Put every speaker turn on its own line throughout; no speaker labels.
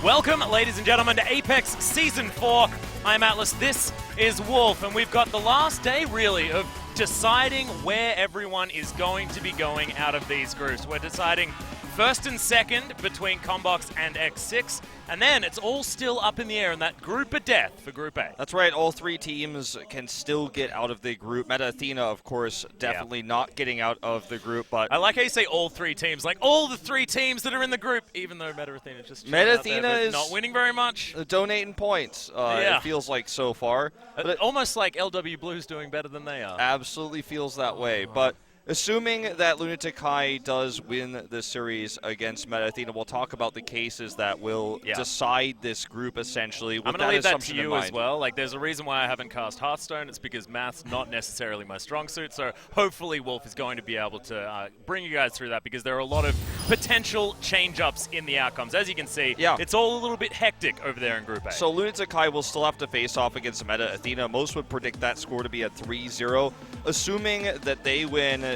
Welcome, ladies and gentlemen, to Apex Season 4. I'm Atlas, this is Wolf, and we've got the last day, really, of deciding where everyone is going to be going out of these groups. We're deciding first and second between Conbox and X6, and then it's all still up in the air in that group of death for Group A.
That's right, all three teams can still get out of the group. Meta Athena, of course, definitely not getting out of the group, but...
I like how you say all three teams, like all the three teams that are in the group, even though Meta Athena just
Meta Athena is
not winning very much.
Donating points, it feels like so far. But
almost like LW Blue's doing better than they are.
Absolutely feels that way, but... Assuming that Lunatic High does win the series against Meta Athena, we'll talk about the cases that will decide this group, essentially.
I'm going to leave that to you as well. Like, there's a reason why I haven't cast Hearthstone. It's because math's not necessarily my strong suit, so hopefully Wolf is going to be able to bring you guys through that, because there are a lot of potential change-ups in the outcomes. As you can see, it's all a little bit hectic over there in Group A.
So Lunatic High will still have to face off against Meta Athena. Most would predict that score to be a 3-0. Assuming that they win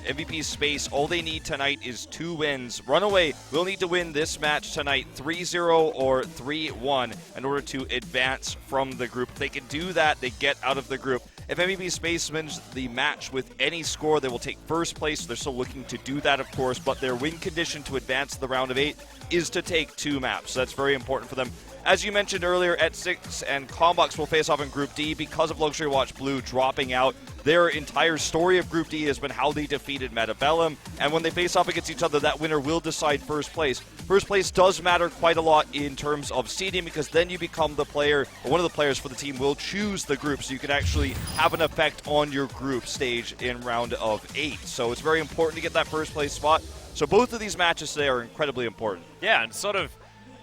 MVP space, all they need tonight is 2 wins. Runaway will need to win this match tonight 3-0 or 3-1 in order to advance from the group. If they can do that, they get out of the group. If MVP Space wins the match with any score, they will take first place. They're still looking to do that, of course, but their win condition to advance to the round of 8 is to take 2 maps. So that's very important for them. As you mentioned earlier, X6 and Conbox will face off in Group D because of Luxury Watch Blue dropping out. Their entire story of Group D has been how they defeated Metabellum, and when they face off against each other, that winner will decide first place. First place does matter quite a lot in terms of seeding, because then you become the player, or one of the players for the team will choose the group, so you can actually have an effect on your group stage in round of 8. So it's very important to get that first place spot. So both of these matches today are incredibly important.
Yeah, and sort of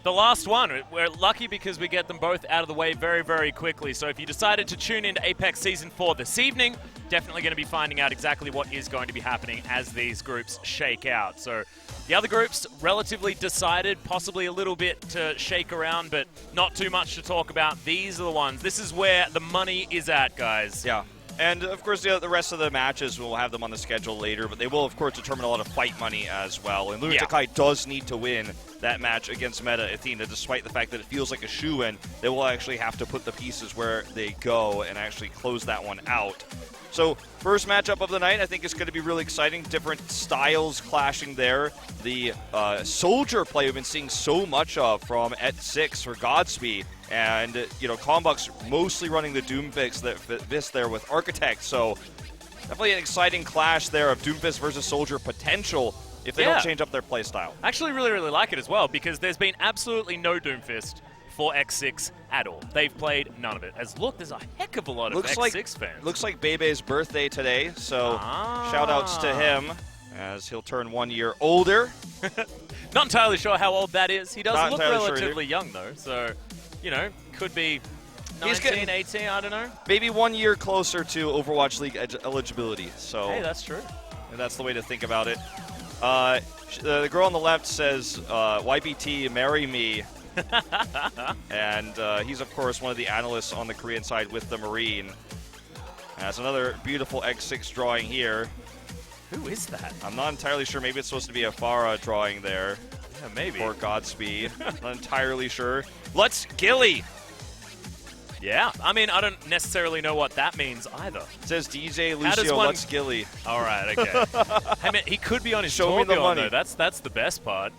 the last one, we're lucky because we get them both out of the way very, very quickly. So if you decided to tune into Apex Season 4 this evening, definitely going to be finding out exactly what is going to be happening as these groups shake out. So the other groups, relatively decided, possibly a little bit to shake around, but not too much to talk about. These are the ones. This is where the money is at, guys.
Yeah. And, of course, the rest of the matches, we'll have them on the schedule later, but they will, of course, determine a lot of fight money as well. And Lunatic High does need to win that match against Meta Athena, despite the fact that it feels like a shoo-in. They will actually have to put the pieces where they go and actually close that one out. So, first matchup of the night, I think is going to be really exciting. Different styles clashing there. The Soldier play we've been seeing so much of from X6 for Godspeed. And, you know, Conbox mostly running the Doomfist there with Architect. So, definitely an exciting clash there of Doomfist versus Soldier potential if they don't change up their play style.
I actually really, really like it as well, because there's been absolutely no Doomfist for X6 at all. They've played none of it. As look, there's a heck of a lot of X6 fans.
Looks like Bebe's birthday today, so shout-outs to him as he'll turn 1 year older.
Not entirely sure how old that is. He does look relatively young, though, so, you know, could be 19, 18, I don't know.
Maybe 1 year closer to Overwatch League eligibility. So
hey, that's true.
That's the way to think about it. The girl on the left says, YBT, marry me. And he's, of course, one of the analysts on the Korean side with the Marine. That's another beautiful X6 drawing here.
Who is that?
I'm not entirely sure. Maybe it's supposed to be a Farah drawing there.
Yeah, maybe.
For Godspeed. Not entirely sure. Let's Gilly!
Yeah, I mean, I don't necessarily know what that means either.
It says DJ Lucio, let's Gilly.
All right, okay. Hey, man, he could be on his Torbjorn, though. That's the best part.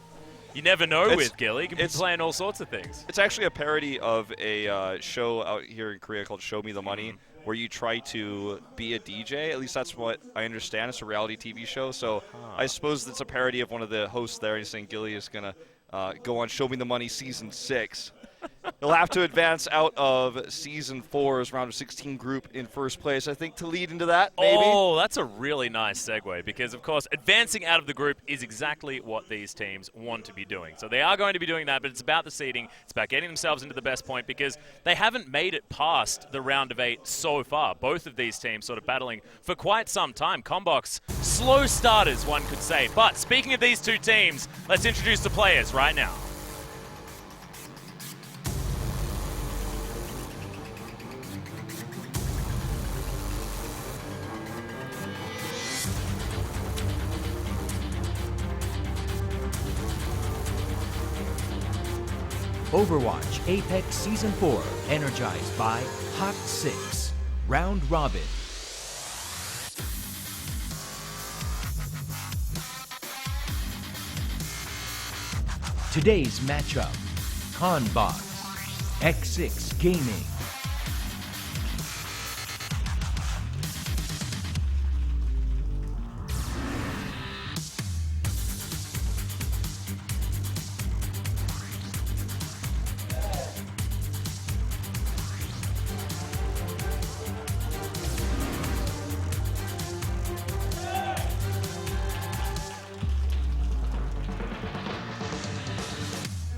You never know with Gilly. He can be playing all sorts of things.
It's actually a parody of a show out here in Korea called Show Me the Money, where you try to be a DJ. At least that's what I understand. It's a reality TV show. So I suppose it's a parody of one of the hosts there. He's saying Gilly is going to go on Show Me the Money Season 6. He'll have to advance out of Season 4's round of 16 group in first place, I think, to lead into that, maybe.
Oh, that's a really nice segue because, of course, advancing out of the group is exactly what these teams want to be doing. So they are going to be doing that, but it's about the seeding. It's about getting themselves into the best point because they haven't made it past the round of 8 so far. Both of these teams sort of battling for quite some time. Conbox, slow starters, one could say. But speaking of these two teams, let's introduce the players right now.
Overwatch Apex Season 4, energized by Hot 6. Round Robin. Today's matchup, Conbox, X6-Gaming.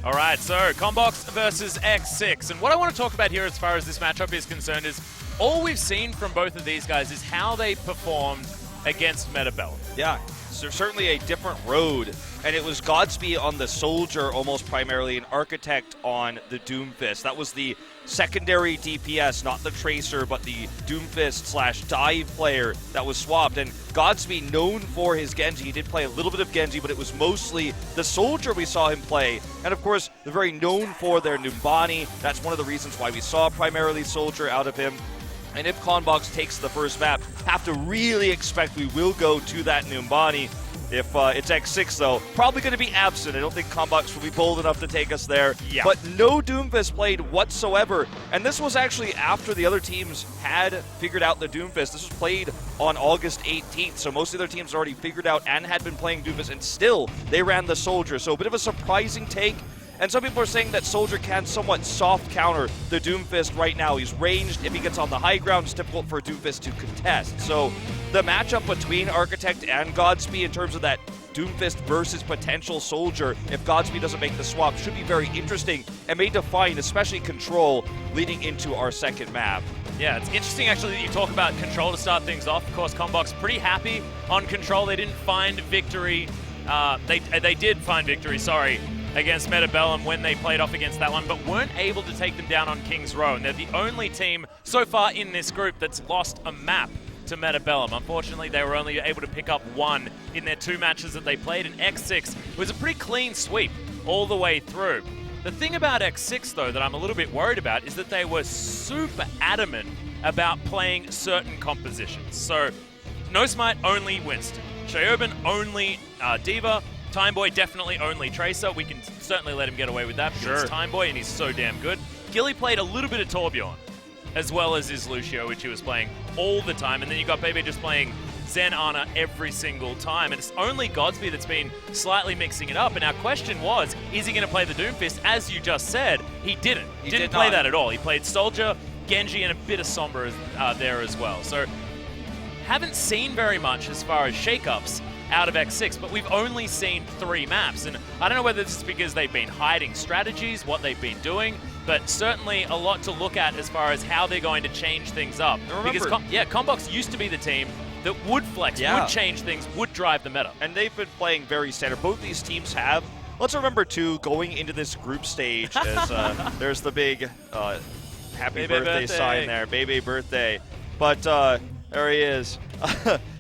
All right, so Conbox versus X6. And what I want to talk about here as far as this matchup is concerned is all we've seen from both of these guys is how they performed against Metabellum.
Yeah, so certainly a different road. And it was Godspeed on the Soldier almost primarily, and Architect on the Doomfist. That was the secondary DPS, not the Tracer, but the Doomfist / dive player that was swapped. And Godspeed, known for his Genji, he did play a little bit of Genji, but it was mostly the Soldier we saw him play. And of course, they're very known for their Numbani. That's one of the reasons why we saw primarily Soldier out of him. And if Conbox takes the first map, have to really expect we will go to that Numbani. If it's X6, though, probably going to be absent. I don't think Conbox will be bold enough to take us there.
Yeah.
But no Doomfist played whatsoever. And this was actually after the other teams had figured out the Doomfist. This was played on August 18th, so most of their teams already figured out and had been playing Doomfist, and still they ran the Soldier. So a bit of a surprising take. And some people are saying that Soldier can somewhat soft counter the Doomfist right now. He's ranged. If he gets on the high ground, it's difficult for Doomfist to contest. So the matchup between Architect and Godspeed in terms of that Doomfist versus potential Soldier, if Godspeed doesn't make the swap, should be very interesting and may define especially Control leading into our second map.
Yeah, it's interesting actually that you talk about Control to start things off. Of course, Conbox pretty happy on Control. They didn't find victory. They did find victory, sorry, against Metabellum when they played off against that one, but weren't able to take them down on King's Row. And they're the only team so far in this group that's lost a map to Metabellum. Unfortunately, they were only able to pick up one in their 2 matches that they played, and X6 was a pretty clean sweep all the way through. The thing about X6, though, that I'm a little bit worried about is that they were super adamant about playing certain compositions. So, No Smite only Winston, Xiaoben only Diva, Timeboy definitely only Tracer. We can certainly let him get away with that because it's Timeboy and he's so damn good. Gilly played a little bit of Torbjorn, as well as his Lucio, which he was playing all the time. And then you got Bebe just playing Zen Ana every single time. And it's only Godspeed that's been slightly mixing it up. And our question was, is he going to play the Doomfist? As you just said, he didn't. He didn't play that at all. He played Soldier, Genji, and a bit of Sombra there as well. So haven't seen very much as far as shakeups out of X6, but we've only seen 3 maps, and I don't know whether this is because they've been hiding strategies, what they've been doing, but certainly a lot to look at as far as how they're going to change things up. Because Conbox used to be the team that would flex, would change things, would drive the meta.
And they've been playing very standard. Both these teams have. Let's remember, too, going into this group stage, as there's the big happy birthday sign there, Bebe birthday. But there he is.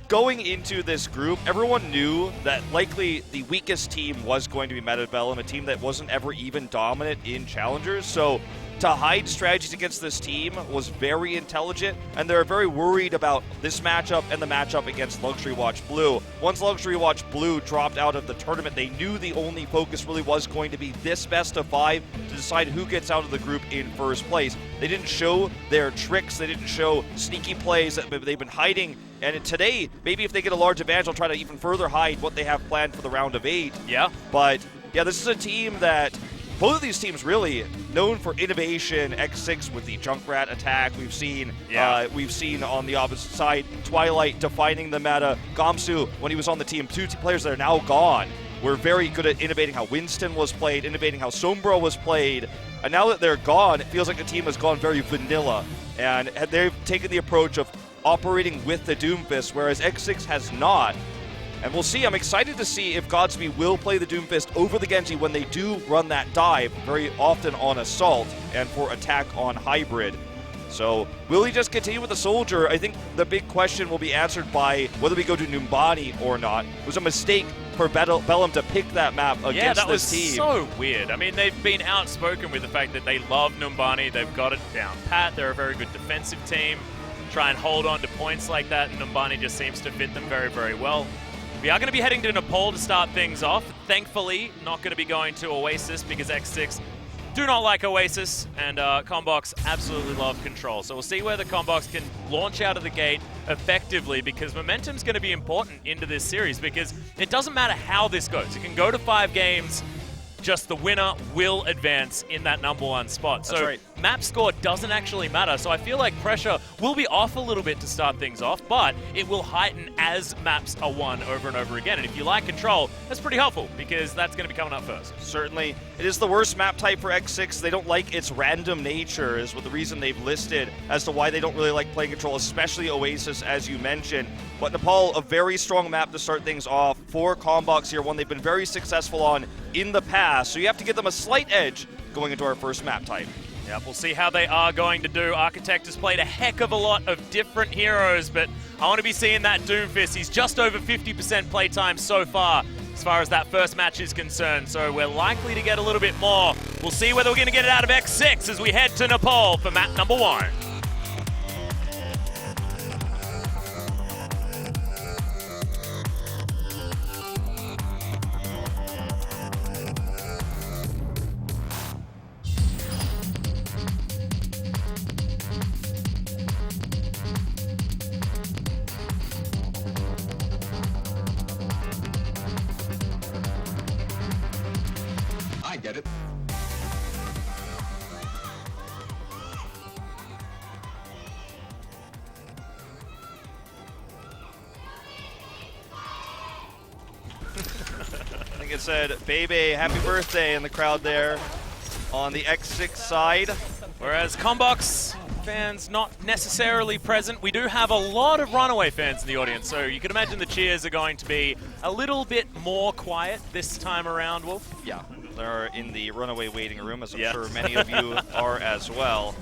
Going into this group, everyone knew that likely the weakest team was going to be Metabellum, a team that wasn't ever even dominant in Challengers. So to hide strategies against this team was very intelligent, and they're very worried about this matchup and the matchup against Luxury Watch Blue. Once Luxury Watch Blue dropped out of the tournament, they knew the only focus really was going to be this best of 5 to decide who gets out of the group in first place. They didn't show their tricks, they didn't show sneaky plays that they've been hiding. And today, maybe if they get a large advantage, they'll try to even further hide what they have planned for the round of 8.
Yeah.
But yeah, this is a team that, both of these teams really known for innovation. X6 with the Junkrat attack. We've seen on the opposite side, Twilight defining the meta. Gamsu, when he was on the team, 2 players that are now gone, were very good at innovating how Winston was played, innovating how Sombra was played. And now that they're gone, it feels like the team has gone very vanilla. And they've taken the approach of operating with the Doomfist, whereas X6 has not. And we'll see. I'm excited to see if Godspeed will play the Doomfist over the Genji when they do run that dive, very often on Assault and for attack on Hybrid. So will he just continue with the Soldier? I think the big question will be answered by whether we go to Numbani or not. It was a mistake for Bellum to pick that map against this team.
Yeah, that was so weird. I mean, they've been outspoken with the fact that they love Numbani. They've got it down pat. They're a very good defensive team. Try and hold on to points like that, and Numbani just seems to fit them very, very well. We are going to be heading to Nepal to start things off. Thankfully, not going to be going to Oasis because X6 do not like Oasis, and Conbox absolutely love Control. So we'll see where the Conbox can launch out of the gate effectively, because momentum's going to be important into this series, because it doesn't matter how this goes. It can go to 5 games, just the winner will advance in that #1 spot.
That's
so
right.
Map score doesn't actually matter, so I feel like pressure will be off a little bit to start things off, but it will heighten as maps are won over and over again. And if you like Control, that's pretty helpful, because that's going to be coming up first.
Certainly. It is the worst map type for X6. They don't like its random nature, is what the reason they've listed as to why they don't really like playing Control, especially Oasis, as you mentioned. But Nepal, a very strong map to start things off for Conbox here, one they've been very successful on in the past. So you have to give them a slight edge going into our first map type.
Yeah, we'll see how they are going to do. Architect has played a heck of a lot of different heroes, but I want to be seeing that Doomfist. He's just over 50% playtime so far as that first match is concerned, so we're likely to get a little bit more. We'll see whether we're going to get it out of X6 as we head to Nepal for map #1.
I get it.
I think it said, "Baby, happy birthday" in the crowd there on the X6 side.
Whereas Conbox fans not necessarily present. We do have a lot of Runaway fans in the audience, so you can imagine the cheers are going to be a little bit more quiet this time around, Wolf.
Yeah, they're in the Runaway waiting room, as I'm
Yeah.
sure many of you are as well.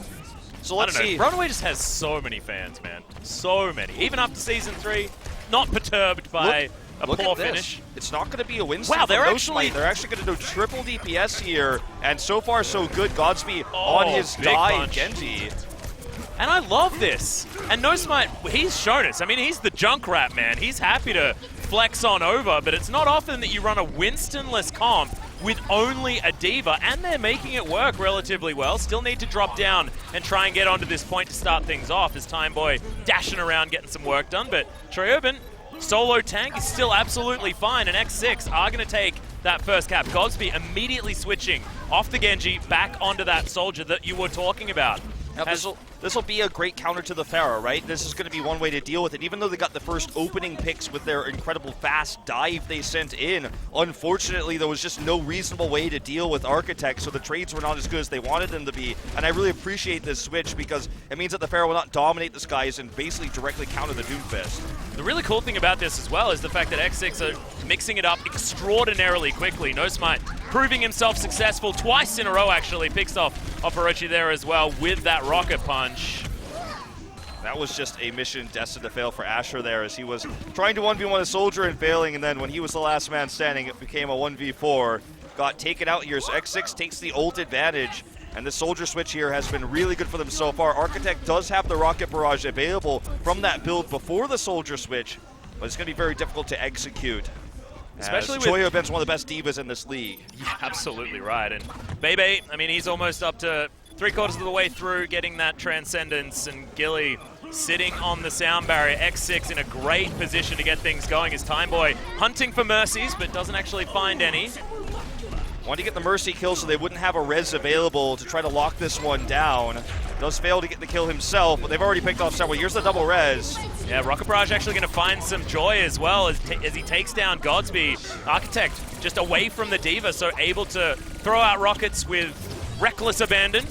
So let's
I don't know.
see.
Runaway just has so many fans, man. So many. Even after Season 3, not perturbed by a
Look
poor
at this.
finish.
It's not going to be a Winston.
Wow, they're
from
actually-
They're actually going to do triple DPS here, and so far so good. Godspeed on his
big
dive,
punch.
Genji.
And I love this. And No Smite, he's shown us. I mean, he's the Junkrat, man. He's happy to flex on over, but it's not often that you run a Winston-less comp with only a diva, and they're making it work relatively well. Still need to drop down and try and get onto this point to start things off as Timeboy dashing around getting some work done, but Tryoban, solo tank is still absolutely fine, and X6 are going to take that first cap. Godspeed immediately switching off the Genji back onto that soldier that you were talking about.
Now, this will be a great counter to the Pharah, right? This is going to be one way to deal with it. Even though they got the first opening picks with their incredible fast dive they sent in, unfortunately, there was just no reasonable way to deal with Architect, so the trades were not as good as they wanted them to be. And I really appreciate this switch because it means that the Pharah will not dominate the skies and basically directly counter the Doomfist.
The really cool thing about this as well is the fact that X6 are mixing it up extraordinarily quickly. No Smite proving himself successful twice in a row, actually. Picks off Orochi there as well with that rocket punch.
That was just a mission destined to fail for Asher there, as he was trying to 1v1 a soldier and failing, and then when he was the last man standing, it became a 1v4. Got taken out here, so X6 takes the ult advantage, and the soldier switch here has been really good for them so far. Architect does have the rocket barrage available from that build before the soldier switch, but it's going to be very difficult to execute.
Especially with
Choyoben's one of the best divas in this league.
Yeah, absolutely right. And Bebe, I mean, he's almost up to 3/4 of the way through getting that Transcendence, and Gilly sitting on the sound barrier. X6 in a great position to get things going as Timeboy hunting for mercies, but doesn't actually find any.
Wanted to get the Mercy kill so they wouldn't have a res available to try to lock this one down. Does fail to get the kill himself, but they've already picked off several. Here's the double res.
Yeah, Rocket Barrage actually going to find some joy as well as he takes down Godspeed. Architect just away from the Diva, so able to throw out rockets with reckless abandon.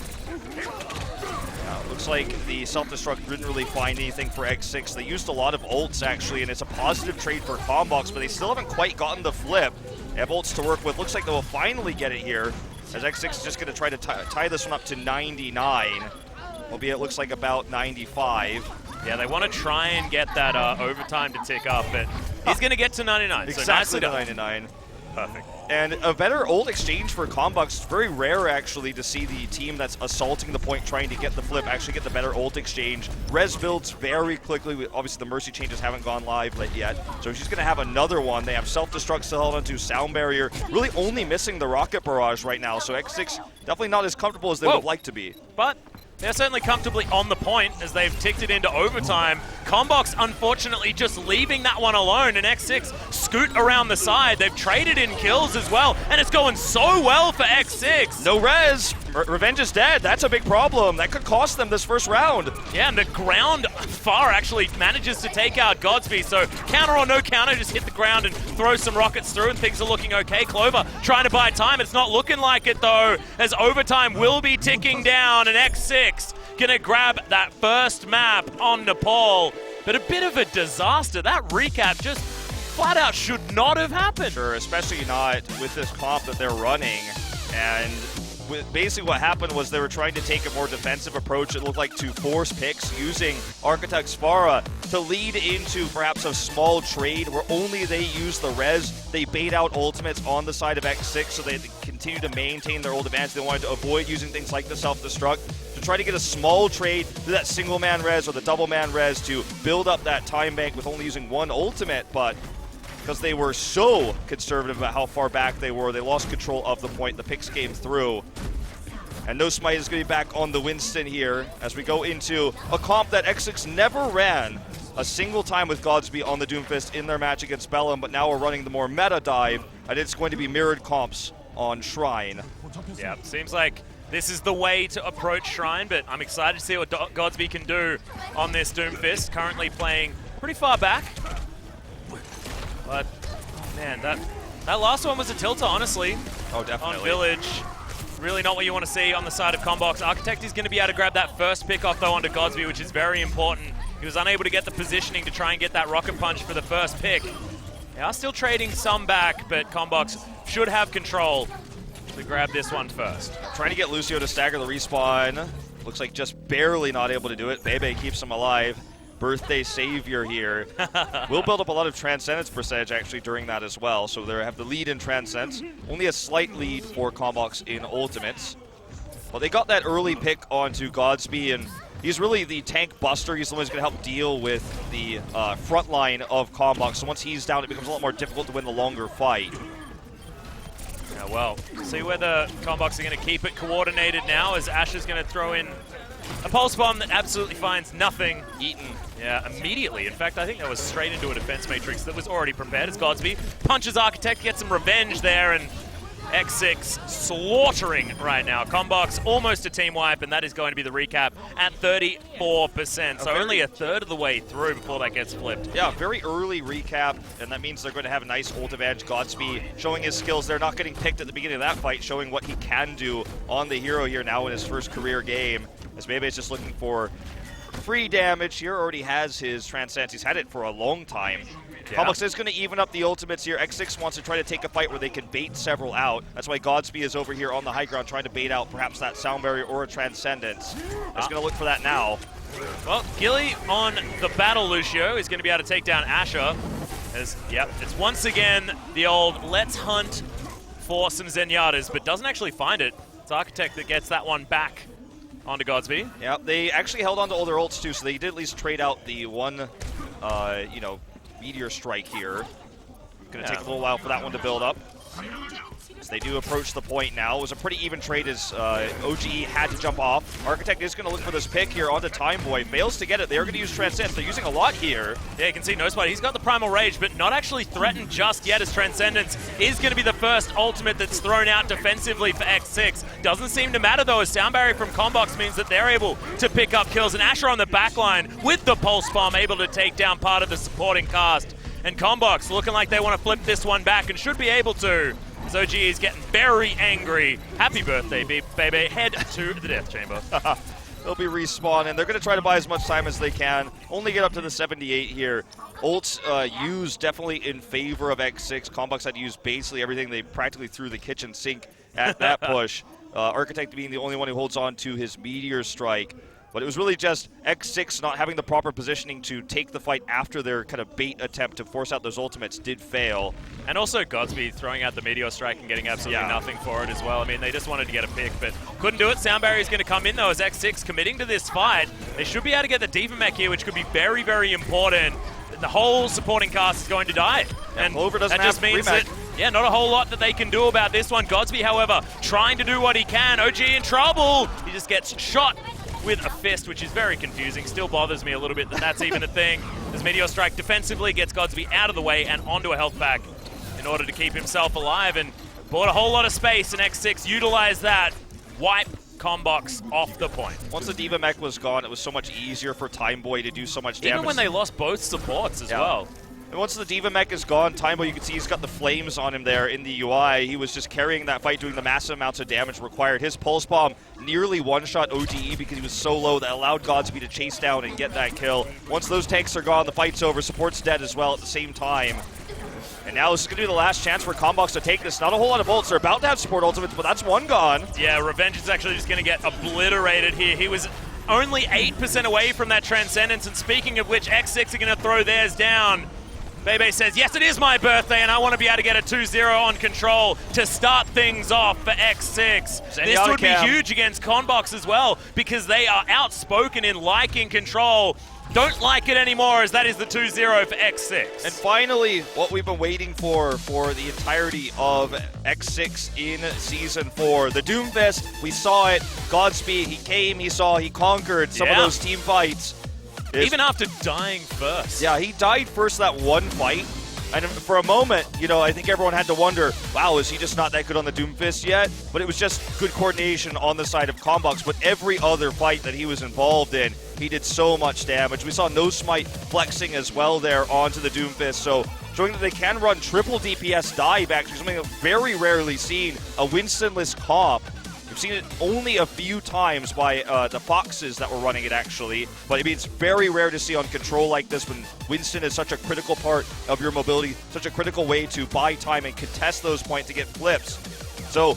Looks like the self-destruct didn't really find anything for X6. They used a lot of ults, actually, and it's a positive trade for Conbox, but they still haven't quite gotten the flip. They have ults to work with. Looks like they will finally get it here, as X6 is just going to try to tie this one up to 99. albeit it looks like about 95.
Yeah, they want to try and get that overtime to tick up, but he's going to get to 99.
Exactly
so nicely done.
99.
Perfect.
And a better ult exchange for Conbox. It's very rare, actually, to see the team that's assaulting the point, trying to get the flip, actually get the better ult exchange. Res builds very quickly. Obviously, the Mercy changes haven't gone live yet, so she's going to have another one. They have self-destruct still held onto Sound Barrier, really only missing the Rocket Barrage right now, so X6 definitely not as comfortable as they would like to be.
But they're certainly comfortably on the point as they've ticked it into overtime. Conbox, unfortunately, just leaving that one alone, and X6 scoot around the side. They've traded in kills as well, and it's going so well for X6.
No res. Revenge is dead. That's a big problem. That could cost them this first round.
Yeah, and the ground far actually manages to take out Godsby, so counter or no counter, just hit the ground and throw some rockets through, and things are looking okay. Clover trying to buy time. It's not looking like it, though, as overtime will be ticking down, and X6 gonna grab that first map on Nepal. But a bit of a disaster. That recap just flat out should not have happened.
Sure, especially not with this comp that they're running. And basically what happened was they were trying to take a more defensive approach, it looked like, to force picks using Architect's Pharah to lead into perhaps a small trade where only they use the res. They bait out ultimates on the side of X6 so they continue to maintain their ult advantage. They wanted to avoid using things like the self-destruct to try to get a small trade to that single-man res or the double-man res to build up that time bank with only using one ultimate, but because they were so conservative about how far back they were, they lost control of the point. The picks came through. And No Smite is going to be back on the Winston here as we go into a comp that X6 never ran a single time with Godsby on the Doomfist in their match against Bellum, but now we're running the more meta dive, and it's going to be mirrored comps on Shrine.
Yeah, seems like this is the way to approach Shrine, but I'm excited to see what Godsby can do on this Doomfist, currently playing pretty far back. But, man, that last one was a tilter, honestly.
Oh, definitely.
On Village. Really not what you want to see on the side of Conbox. Architect is going to be able to grab that first pick off, though, onto Godsby, which is very important. He was unable to get the positioning to try and get that rocket punch for the first pick. They are still trading some back, but Conbox should have control to grab this one first.
Trying to get Lucio to stagger the respawn. Looks like just barely not able to do it. Bebe keeps him alive. Birthday savior here. Will build up a lot of Transcendence percentage actually during that as well. So they have the lead in Transcendence. Only a slight lead for Conbox in Ultimates. Well, they got that early pick onto Godsby, and he's really the tank buster. He's the one who's going to help deal with the front line of Conbox. So once he's down, it becomes a lot more difficult to win the longer fight.
Yeah, well, see whether Conbox are going to keep it coordinated now, as Ash is going to throw in a pulse bomb that absolutely finds nothing.
Eaten.
Yeah, immediately. In fact, I think that was straight into a defense matrix that was already prepared as Godsby punches Architect, gets some revenge there, and X6 slaughtering right now. Conbox almost a team wipe, and that is going to be the recap at 34%. So only a third of the way through before that gets flipped.
Yeah, very early recap, and that means they're going to have a nice ult advantage. Godsby showing his skills. They're not getting picked at the beginning of that fight, showing what he can do on the hero here now in his first career game. As Bebe's just looking for free damage here, already has his Transcendence. He's had it for a long time.
Yeah.
Conbox is going to even up the ultimates here. X6 wants to try to take a fight where they can bait several out. That's why Godsby is over here on the high ground trying to bait out perhaps that Sound Barrier or a Transcendence. He's going to look for that now.
Well, Gilly on the battle Lucio is going to be able to take down Asher. Yep, it's once again the old let's hunt for some Zenyatas, but doesn't actually find it. It's Architect that gets that one back onto Godsby.
Yeah, they actually held on to all their ults too, so they did at least trade out the one, Meteor Strike here. Going to take a little while for that one to build up. So they do approach the point now. It was a pretty even trade as OGE had to jump off. Architect is going to look for this pick here onto Time Boy. Fails to get it. They're going to use Transcendence. They're using a lot here.
Yeah, you can see No Spot. He's got the Primal Rage, but not actually threatened just yet, as Transcendence is going to be the first ultimate that's thrown out defensively for X6. Doesn't seem to matter, though, as Sound Barrier from Conbox means that they're able to pick up kills. And Asher on the back line with the Pulse Bomb, able to take down part of the supporting cast. And Conbox looking like they want to flip this one back and should be able to. As OG is getting very angry. Happy birthday, baby. Head to the death chamber.
They'll be respawning. They're going to try to buy as much time as they can. Only get up to the 78 here. Ults used definitely in favor of X6. Conbox had to use basically everything. They practically threw the kitchen sink at that push. Architect being the only one who holds on to his Meteor Strike. But it was really just X6 not having the proper positioning to take the fight after their kind of bait attempt to force out those ultimates did fail.
And also Godsby throwing out the Meteor Strike and getting absolutely nothing for it as well. I mean, they just wanted to get a pick, but couldn't do it. Sound Barrier is going to come in, though, as X6 committing to this fight. They should be able to get the Diva Mech here, which could be very, very important. The whole supporting cast is going to die.
Yeah,
and
Clover doesn't
that just
have
means
remech.
that, yeah, not a whole lot that they can do about this one. Godsby, however, trying to do what he can. OG in trouble. He just gets shot with a fist, which is very confusing. Still bothers me a little bit that that's even a thing. As Meteor Strike defensively gets Godsby out of the way and onto a health pack in order to keep himself alive, and bought a whole lot of space, and X6 utilized that. Wipe Conbox off the point.
Once the Diva Mech was gone, it was so much easier for Time Boy to do so much damage.
Even when they lost both supports as well.
And once the Diva Mech is gone, Time Boy, you can see he's got the flames on him there in the UI. He was just carrying that fight, doing the massive amounts of damage required. His Pulse Bomb nearly one-shot OGE because he was so low that allowed Godsby to chase down and get that kill. Once those tanks are gone, the fight's over. Support's dead as well at the same time. And now this is going to be the last chance for Conbox to take this. Not a whole lot of ults. They're about to have support ultimates, but that's one gone.
Yeah, Revenge is actually just going to get obliterated here. He was only 8% away from that Transcendence, and speaking of which, X6 are going to throw theirs down. Bebe says, yes, it is my birthday, and I want to be able to get a 2-0 on control to start things off for X6. This would be huge against Conbox as well, because they are outspoken in liking control. Don't like it anymore, as that is the 2-0 for X6.
And finally, what we've been waiting for the entirety of X6 in Season 4. The Doomfist, we saw it. Godspeed, he came, he saw, he conquered some of those team fights.
Even after dying first.
Yeah, he died first that one fight. And for a moment, you know, I think everyone had to wonder, wow, is he just not that good on the Doomfist yet? But it was just good coordination on the side of Conbox. But every other fight that he was involved in, he did so much damage. We saw No Smite flexing as well there onto the Doomfist. So showing that they can run triple DPS dive, actually, something that's very rarely seen. A Winston-less comp. We've seen it only a few times by the Foxes that were running it, actually. But I mean, it's very rare to see on control like this when Winston is such a critical part of your mobility, such a critical way to buy time and contest those points to get flips. So,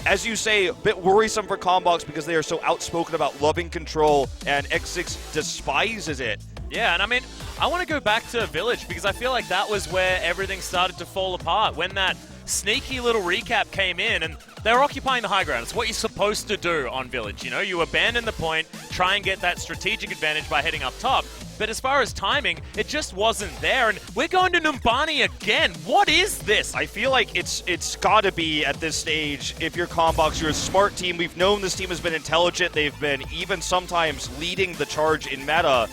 as you say, a bit worrisome for Conbox because they are so outspoken about loving control, and X6 despises it.
Yeah, and I mean, I want to go back to Village because I feel like that was where everything started to fall apart. When that sneaky little recap came in, and they were occupying the high ground. It's what you're supposed to do on Village, you know? You abandon the point, try and get that strategic advantage by heading up top. But as far as timing, it just wasn't there, and we're going to Numbani again. What is this?
I feel like it's got to be, at this stage, if you're Conbox, you're a smart team. We've known this team has been intelligent. They've been even sometimes leading the charge in meta.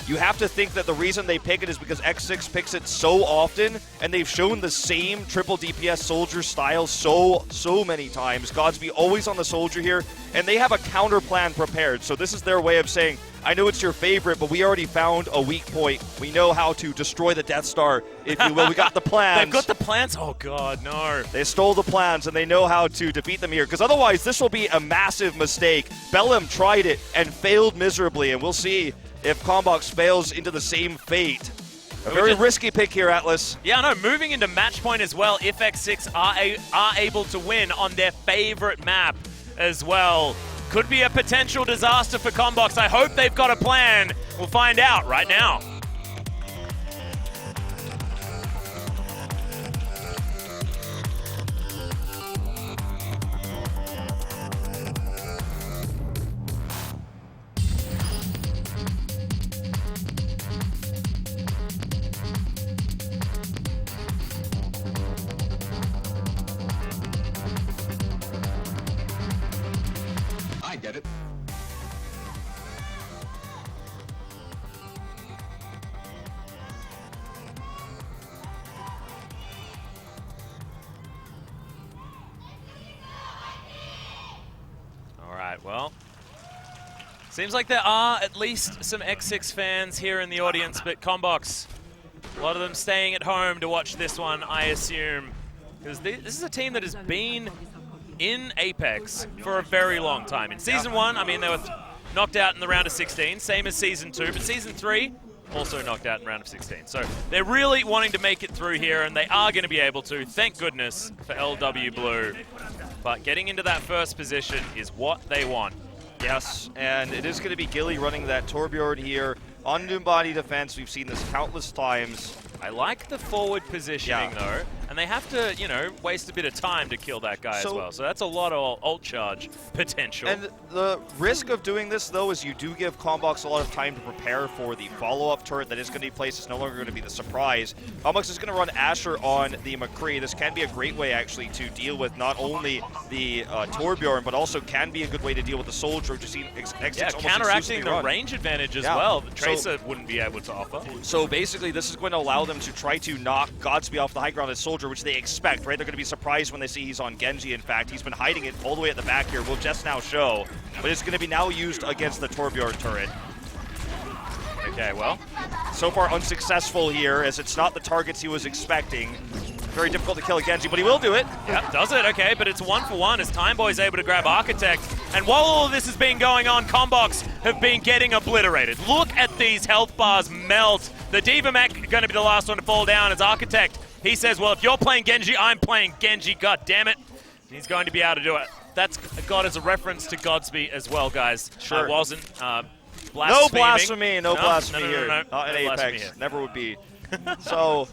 You have to think that the reason they pick it is because X6 picks it so often, and they've shown the same triple DPS Soldier style so many times. Godsby always on the Soldier here, and they have a counter plan prepared. So this is their way of saying, I know it's your favorite, but we already found a weak point. We know how to destroy the Death Star, if you will. We got the plans.
They've got the plans? Oh, God, no.
They stole the plans, and they know how to defeat them here, because otherwise this will be a massive mistake. Bellum tried it and failed miserably, and we'll see if Conbox fails into the same fate. A very risky pick here, Atlas.
Yeah, no, moving into match point as well, if X6 are able to win on their favorite map as well. Could be a potential disaster for Conbox. I hope they've got a plan. We'll find out right now.
I get it.
All right, well, seems like there are at least some X6 fans here in the audience, but Conbox, a lot of them staying at home to watch this one, I assume, because this is a team that has been in Apex for a very long time. In Season 1, I mean, they were knocked out in the round of 16, same as Season 2, but Season 3, also knocked out in round of 16. So they're really wanting to make it through here, and they are going to be able to, thank goodness for LW Blue. But getting into that first position is what they want.
Yes, and it is going to be Gilly running that Torbjorn here on Numbani defense. We've seen this countless times.
I like the forward positioning though, and they have to, you know, waste a bit of time to kill that guy as well. So that's a lot of ult charge potential.
And the risk of doing this though is you do give Conbox a lot of time to prepare for the follow-up turret that is going to be placed. It's no longer going to be the surprise. Conbox is going to run Asher on the McCree. This can be a great way actually to deal with not only the Torbjorn, but also can be a good way to deal with the soldier, which you've seen X6
counteracting the range advantage as well. The Tracer
so,
wouldn't be able to offer.
So basically this is going to allow them to try to knock Godspeed off the high ground as soldier, which they expect, right? They're going to be surprised when they see he's on Genji. In fact, he's been hiding it all the way at the back here. We'll just now show, but it's going to be now used against the Torbjorn turret.
Okay, well,
so far unsuccessful here, as it's not the targets he was expecting. Very difficult to kill a Genji, but he will do it.
Yep, does it. Okay, but it's 1-for-1 as Timeboy's able to grab Architect. And while all of this has been going on, Conbox have been getting obliterated. Look at these health bars melt. The D.Va Mech going to be the last one to fall down as Architect. He says, well, if you're playing Genji, I'm playing Genji. God damn it. He's going to be able to do it. That's got as a reference to Godspeed as well, guys.
Sure.
I wasn't blaspheming.
No blasphemy, no blasphemy here.
No,
not
no
at Apex. Never would be. So,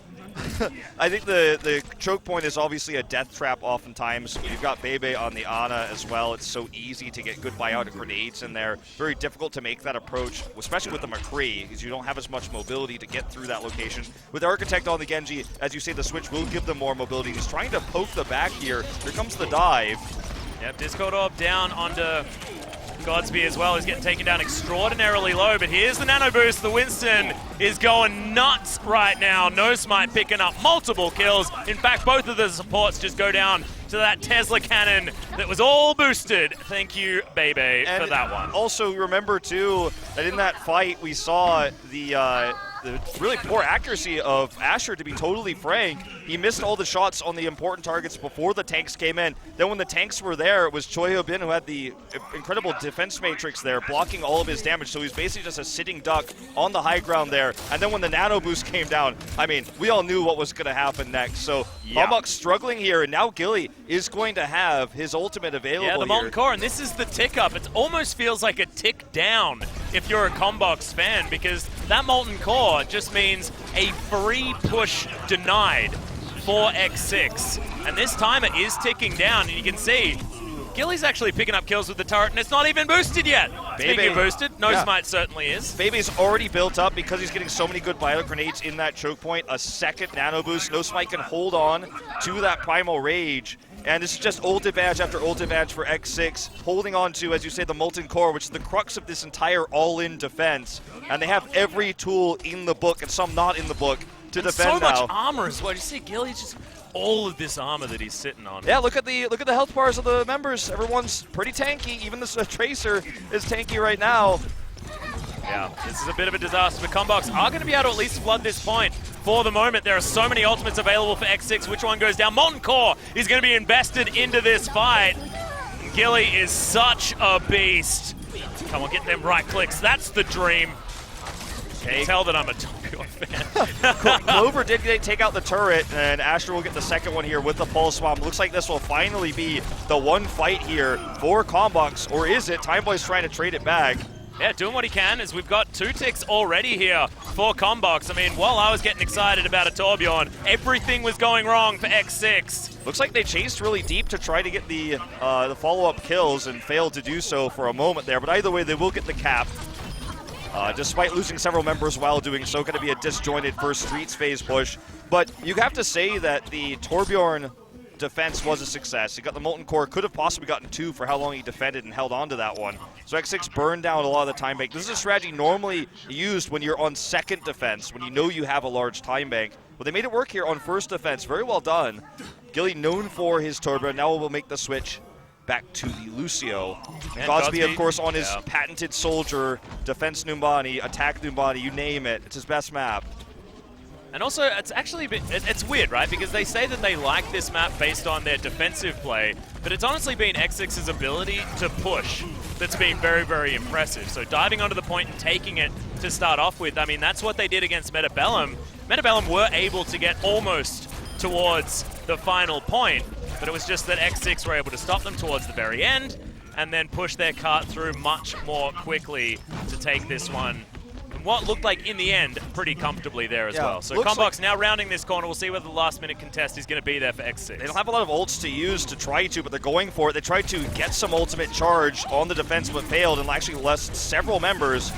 I think the choke point is obviously a death trap oftentimes. You've got Bebe on the Ana as well. It's so easy to get good buyout of grenades in there. Very difficult to make that approach, especially with the McCree, because you don't have as much mobility to get through that location. With Architect on the Genji, as you say, the switch will give them more mobility. He's trying to poke the back here. Here comes the dive.
Yep, Discord Orb down onto Godspeed as well. He's getting taken down extraordinarily low, but here's the nano boost. The Winston is going nuts right now. No Smite picking up multiple kills. In fact, both of the supports just go down to that Tesla cannon that was all boosted. Thank you, Bebe, for that one.
Also, remember, too, that in that fight, we saw the really poor accuracy of Asher, to be totally frank. He missed all the shots on the important targets before the tanks came in. Then when the tanks were there, it was Choi Ho-bin who had the incredible defense matrix there, blocking all of his damage. So he's basically just a sitting duck on the high ground there. And then when the nano boost came down, I mean, we all knew what was going to happen next. So Conbox struggling here, and now Gilly is going to have his ultimate available.
Yeah, the Molten Core, and this is the tick up. It almost feels like a tick down if you're a Conbox fan, because that Molten Core just means a free push denied for X6. And this timer is ticking down, and you can see Gilly's actually picking up kills with the turret, and it's not even boosted yet. Speaking of boosted, No Smite certainly is.
Bebe's already built up because he's getting so many good bio grenades in that choke point. A second nano boost. No Smite can hold on to that Primal Rage. And this is just ult advantage after ult advantage for X6, holding on to, as you say, the Molten Core, which is the crux of this entire all-in defense. And they have every tool in the book, and some not in the book, to defend now.
So much armor as well. You see Gilly's just all of this armor that he's sitting on.
Yeah, look at the health bars of the members. Everyone's pretty tanky. Even this Tracer is tanky right now.
Yeah, this is a bit of a disaster for Conbox. Are going to be able to at least flood this point. For the moment, there are so many ultimates available for X6. Which one goes down? Molten Core is going to be invested into this fight. Gilly is such a beast. Come on, get them right clicks. That's the dream. You can tell that I'm a Torbjorn fan.
Clover did take out the turret, and Asher will get the second one here with the Pulse Bomb. Looks like this will finally be the one fight here for Conbox, or is it? Timeboy's trying to trade it back.
Yeah, doing what he can, as we've got 2 ticks already here for Conbox. I mean, while I was getting excited about a Torbjorn, everything was going wrong for X6.
Looks like they chased really deep to try to get the follow-up kills and failed to do so for a moment there. But either way, they will get the cap. Despite losing several members while doing so, going to be a disjointed first Streets phase push. But you have to say that the Torbjorn defense was a success. He got the Molten Core, could have possibly gotten 2 for how long he defended and held on to that one. So X6 burned down a lot of the time bank. This is a strategy normally used when you're on second defense, when you know you have a large time bank. But they made it work here on first defense. Very well done. Gilly known for his Torbjorn. Now we'll make the switch back to the Lucio. Godspeed, of course, on his patented soldier, defense Numbani, attack Numbani, you name it. It's his best map.
And also, it's actually it's weird, right? Because they say that they like this map based on their defensive play, but it's honestly been X6's ability to push that's been very, very impressive. So diving onto the point and taking it to start off with, I mean, that's what they did against Metabellum. Metabellum were able to get almost towards the final point, but it was just that X6 were able to stop them towards the very end. and then push their cart through much more quickly to take this one. What looked like, in the end, pretty comfortably there as well. So Conbox now rounding this corner. We'll see whether the last-minute contest is going to be there for X6.
They don't have a lot of ults to use to try to, but they're going for it. They tried to get some ultimate charge on the defense, but failed, and actually lost several members.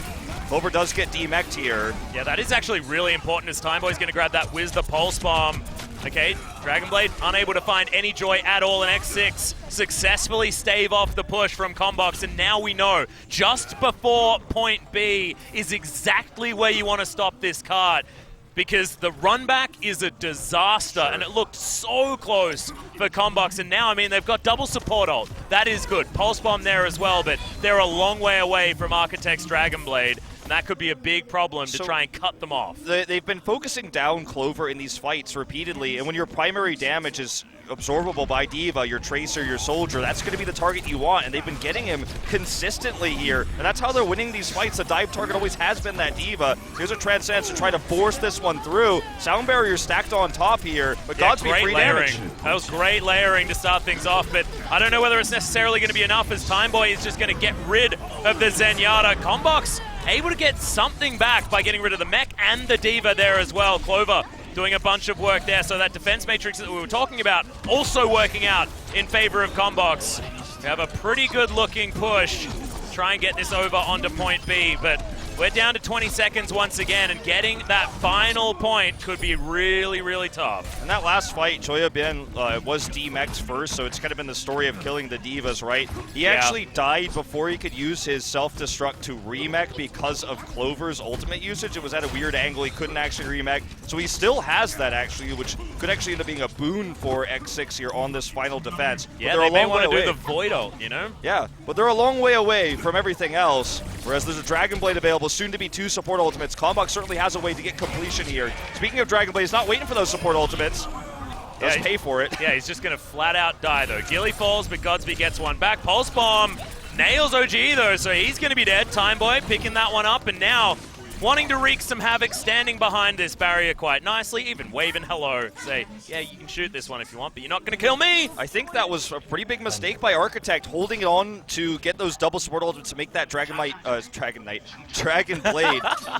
Clover does get demeched here.
Yeah, that is actually really important as Timeboy's going to grab that with the Pulse Bomb. Okay, Dragonblade unable to find any joy at all, and X6 successfully stave off the push from Conbox, and now we know just before point B is exactly where you want to stop this cart, because the run back is a disaster, and it looked so close for Conbox, and now, I mean, they've got double support ult. That is good. Pulse Bomb there as well, but they're a long way away from Architect's Dragonblade. And that could be a big problem to try and cut them off.
They've been focusing down Clover in these fights repeatedly, and when your primary damage is absorbable by D.Va, your Tracer, your Soldier, that's going to be the target you want, and they've been getting him consistently here, and that's how they're winning these fights. The dive target always has been that D.Va. Here's a Transcendence to try to force this one through. Sound Barrier stacked on top here, but Godspeed free damage.
That was great layering to start things off, but I don't know whether it's necessarily going to be enough, as Timeboy is just going to get rid of the Zenyatta. Conbox able to get something back by getting rid of the mech and the D.Va there as well. Clover doing a bunch of work there, so that defense matrix that we were talking about also working out in favor of Conbox. We have a pretty good looking push to try and get this over onto point B, but we're down to 20 seconds once again, and getting that final point could be really, really tough.
In that last fight, Choya Bin was demeched first, so it's kind of been the story of killing the Divas, right? He actually died before he could use his self-destruct to remech because of Clover's ultimate usage. It was at a weird angle. He couldn't actually remech. So he still has that, actually, which could actually end up being a boon for X6 here on this final defense.
Yeah, they may want to do the Void ult, you know?
Yeah, but they're a long way away from everything else, whereas there's a Dragonblade available, soon to be 2 support ultimates. Conbox certainly has a way to get completion here. Speaking of Dragonblade, he's not waiting for those support ultimates. Does pay for it.
Yeah, he's just going to flat out die, though. Gilly falls, but Godspeed gets one back. Pulse Bomb nails OGE, though, so he's going to be dead. Timeboy picking that one up, and now wanting to wreak some havoc, standing behind this barrier quite nicely, even waving hello. Say, yeah, you can shoot this one if you want, but you're not going to kill me.
I think that was a pretty big mistake by Architect, holding it on to get those double support ultimates to make that Dragonblade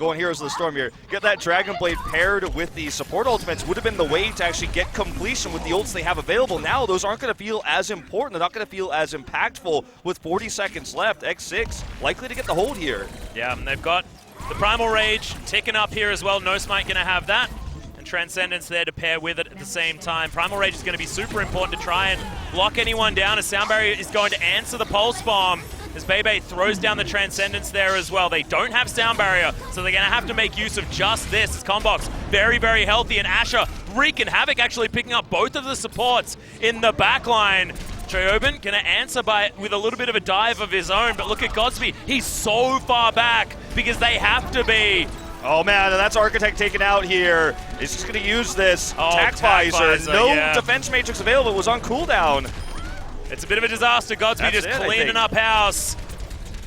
going Heroes of the Storm here. Get that Dragonblade paired with the support ultimates would have been the way to actually get completion with the ults they have available. Now those aren't going to feel as important. They're not going to feel as impactful with 40 seconds left. X6 likely to get the hold here.
Yeah, and they've got the Primal Rage ticking up here as well. No Smite going to have that. And Transcendence there to pair with it at the same time. Primal Rage is going to be super important to try and lock anyone down, as Sound Barrier is going to answer the Pulse Bomb, as Bebe throws down the Transcendence there as well. They don't have Sound Barrier, so they're going to have to make use of just this. As Conbox very, very healthy, and Asher wreaking havoc, actually picking up both of the supports in the backline. Choyobin going to answer with a little bit of a dive of his own, but look at Godspeed. He's so far back because they have to be.
Oh man, and that's Architect taken out here. He's just going to use this Tac Visor. No defense matrix available. It was on cooldown.
It's a bit of a disaster. Godspeed just cleaning up house.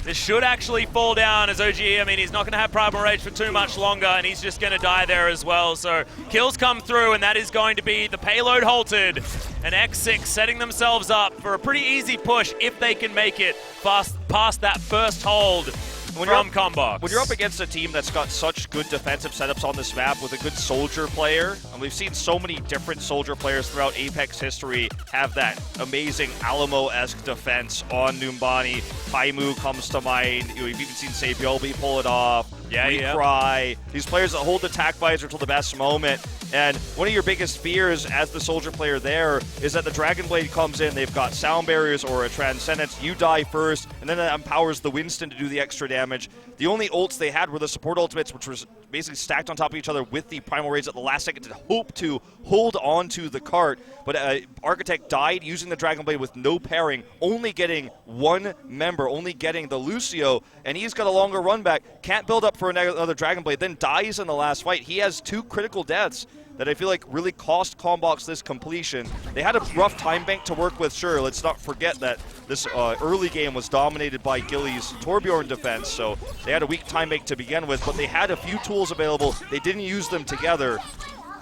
This should actually fall down as OGE. I mean, he's not going to have Primal Rage for too much longer, and he's just going to die there as well. So kills come through, and that is going to be the payload halted. And X6 setting themselves up for a pretty easy push if they can make it past that first hold from Conbox.
When you're up against a team that's got such good defensive setups on this map with a good Soldier player, and we've seen so many different Soldier players throughout Apex history have that amazing Alamo-esque defense on Numbani. Paimu comes to mind. We've even seen Sabiolbi pull it off. Cry. These players that hold the Tac Visor till the best moment. And one of your biggest fears as the Soldier player there is that the Dragonblade comes in, they've got Sound Barriers or a Transcendence, you die first, and then that empowers the Winston to do the extra damage. The only ults they had were the support ultimates, which was basically stacked on top of each other with the Primal Rage at the last second to hope to hold on to the cart. But Architect died using the Dragonblade with no pairing, only getting one member, only getting the Lucio, and he's got a longer run back, can't build up for another Dragonblade, then dies in the last fight. He has 2 critical deaths that I feel like really cost Conbox this completion. They had a rough time bank to work with, sure. Let's not forget that this early game was dominated by Gilly's Torbjorn defense, so they had a weak time bank to begin with, but they had a few tools available. They didn't use them together,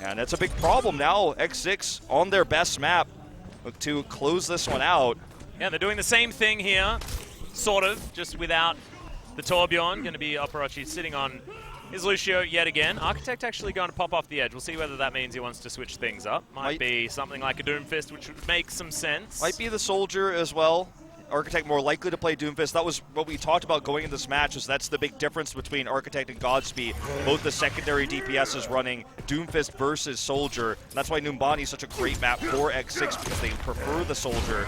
and that's a big problem now. X6 on their best map look to close this one out.
Yeah, they're doing the same thing here. sort of, just without the Torbjorn. Going to be OVERWATCH sitting on his Lucio yet again. Architect actually going to pop off the edge. We'll see whether that means he wants to switch things up. Might be something like a Doomfist, which would make some sense.
Might be the Soldier as well. Architect more likely to play Doomfist. That was what we talked about going in this match, is that's the big difference between Architect and Godspeed. Both the secondary DPS is running Doomfist versus Soldier. And that's why Numbani is such a great map for X6, because they prefer the Soldier.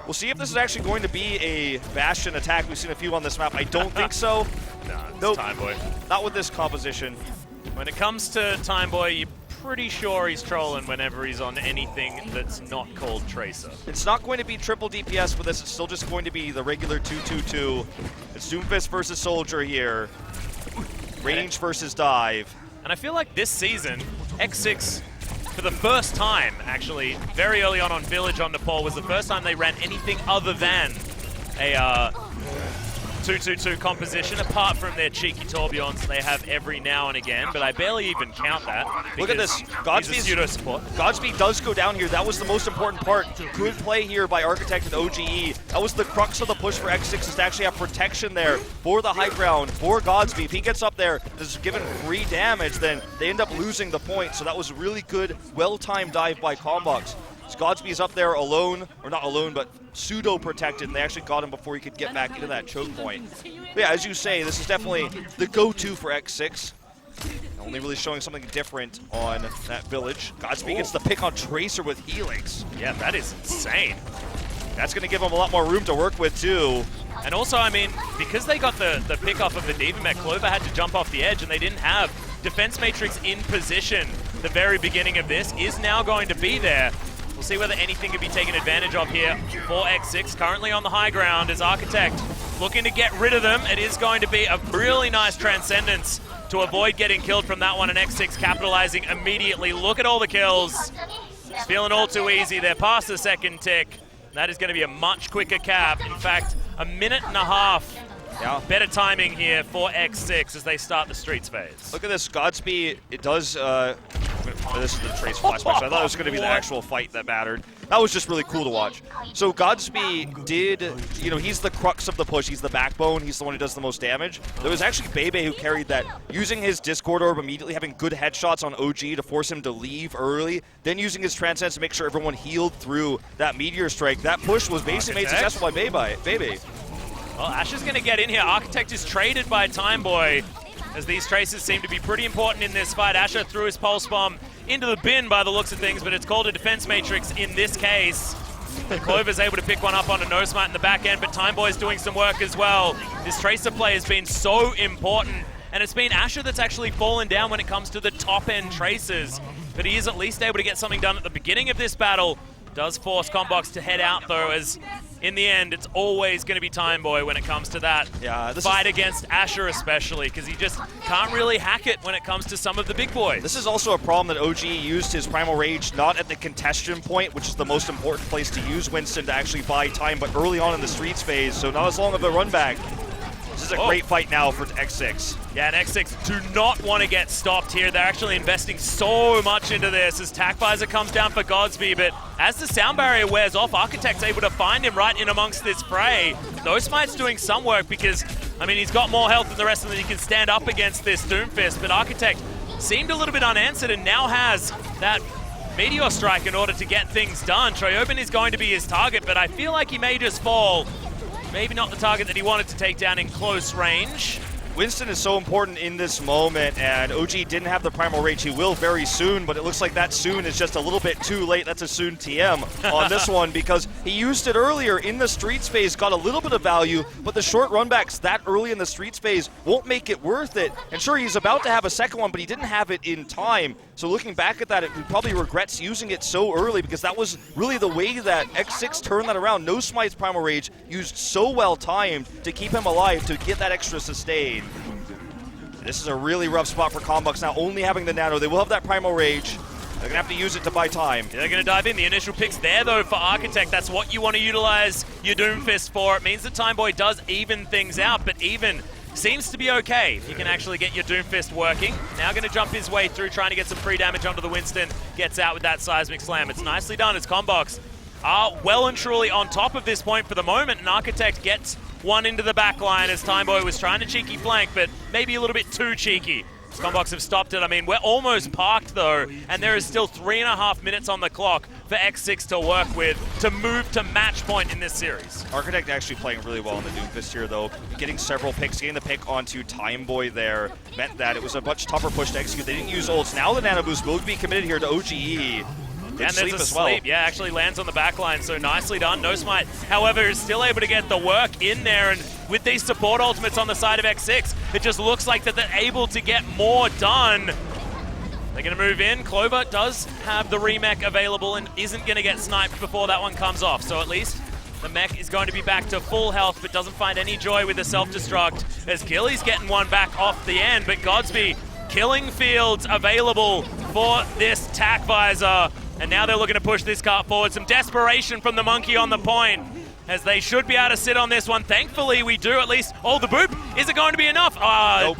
We'll see if this is actually going to be a Bastion attack. We've seen a few on this map. I don't think so.
Nope. Timeboy.
Not with this composition.
When it comes to Timeboy, you're pretty sure he's trolling whenever he's on anything that's not called Tracer.
It's not going to be triple DPS with this. It's still just going to be the regular 2-2-2. It's Doomfist versus Soldier here. Range versus dive.
And I feel like this season, X6, for the first time, actually, very early on Village on Nepal, was the first time they ran anything other than a 2-2-2 composition, apart from their cheeky Torbjorns they have every now and again, but I barely even count that.
Look at this.
Godspeed's pseudo support.
Godspeed does go down here. That was the most important part. Good play here by Architect and OGE. That was the crux of the push for X6, is to actually have protection there for the high ground, for Godspeed. If he gets up there, is given free damage, then they end up losing the point. So that was a really good, well-timed dive by Conbox. Godspeed's up there alone, or not alone, but pseudo-protected, and they actually got him before he could get back into that choke point. But yeah, as you say, this is definitely the go-to for X6. Only really showing something different on that Village. Godspeed gets the pick on Tracer with Helix.
Yeah, that is insane.
That's going to give him a lot more room to work with, too.
And also, I mean, because they got the pick off of the D.Va Mech, Clover had to jump off the edge, and they didn't have Defense Matrix in position. The very beginning of this is now going to be there. We'll see whether anything can be taken advantage of here for X6. Currently on the high ground is Architect looking to get rid of them. It is going to be a really nice Transcendence to avoid getting killed from that one, and X6 capitalizing immediately. Look at all the kills. It's feeling all too easy. They're past the second tick. That is going to be a much quicker cap. In fact, a minute and a half.
Yeah.
Better timing here for X6 as they start the Streets phase.
Look at this. Godspeed, it does... this is the Trace flashback, so I thought it was going to be the actual fight that mattered. That was just really cool to watch. So Godspeed did, you know, he's the crux of the push. He's the backbone. He's the one who does the most damage. There was actually Bebe who carried that, using his Discord Orb, immediately having good headshots on OG to force him to leave early, then using his Transcendence to make sure everyone healed through that Meteor Strike. That push was basically made successful by Bebe.
Well, Ash is going to get in here. Architect is traded by Timeboy, as these traces seem to be pretty important in this fight. Asher threw his Pulse Bomb into the bin by the looks of things, but it's called a Defense Matrix in this case. Clover's able to pick one up on a No Smite in the back end, but Timeboy's doing some work as well. This Tracer play has been so important, and it's been Asher that's actually fallen down when it comes to the top-end Tracers. But he is at least able to get something done at the beginning of this battle. Does force Conbox to head out, though, as in the end, it's always going to be Timeboy when it comes to that fight against Asher especially, because he just can't really hack it when it comes to some of the big boys.
This is also a problem that OG used his Primal Rage not at the congestion point, which is the most important place to use Winston to actually buy time, but early on in the Streets phase, so not as long of a run back. This is a great fight now for X6.
Yeah, and X6 do not want to get stopped here. They're actually investing so much into this as Tac Visor comes down for Godspeed, but as the sound barrier wears off, Architect's able to find him right in amongst this fray. No Smite's doing some work because, I mean, he's got more health than the rest of them. He can stand up against this Doomfist, but Architect seemed a little bit unanswered and now has that Meteor Strike in order to get things done. Choyobin is going to be his target, but I feel like he may just fall. Maybe not the target that he wanted to take down in close range.
Winston is so important in this moment, and OG didn't have the Primal Rage. He will very soon, but it looks like that soon is just a little bit too late. That's a soon TM on this one, because he used it earlier in the Streets phase, got a little bit of value, but the short runbacks that early in the Streets phase won't make it worth it. And sure, he's about to have a second one, but he didn't have it in time. So looking back at that, he probably regrets using it so early, because that was really the way that X6 turned that around. No Smite's Primal Rage used so well timed to keep him alive, to get that extra sustain. This is a really rough spot for Conbox now, only having the Nano. They will have that Primal Rage. They're going to have to use it to buy time.
Yeah, they're going to dive in. The initial pick's there, though, for Architect. That's what you want to utilize your Doomfist for. It means that Timeboy does even things out, but even seems to be okay if you can actually get your Doomfist working. Now going to jump his way through, trying to get some free damage onto the Winston. Gets out with that Seismic Slam. It's nicely done as Conbox are well and truly on top of this point for the moment, and Architect gets one into the back line as Timeboy was trying to cheeky flank, but maybe a little bit too cheeky. Conbox have stopped it. I mean, we're almost parked though, and there is still 3.5 minutes on the clock for X6 to work with to move to match point in this series.
Architect actually playing really well in the Doomfist here though, getting several picks, getting the pick onto Timeboy there meant that it was a much tougher push to execute. They didn't use ults. Now the Nano Boost will be committed here to OGE.
And there's a sleep, yeah, actually lands on the back line, so nicely done. No Smite, however, is still able to get the work in there, and with these support ultimates on the side of X6, it just looks like that they're able to get more done. They're going to move in. Clover does have the remech available and isn't going to get sniped before that one comes off, so at least the mech is going to be back to full health, but doesn't find any joy with the self-destruct, as Gilly's getting one back off the end, but Godsby killing fields available for this tack visor. And now they're looking to push this cart forward. Some desperation from the Monkey on the point, as they should be able to sit on this one. Thankfully, we do at least. Oh, the boop. Is it going to be enough?
Nope.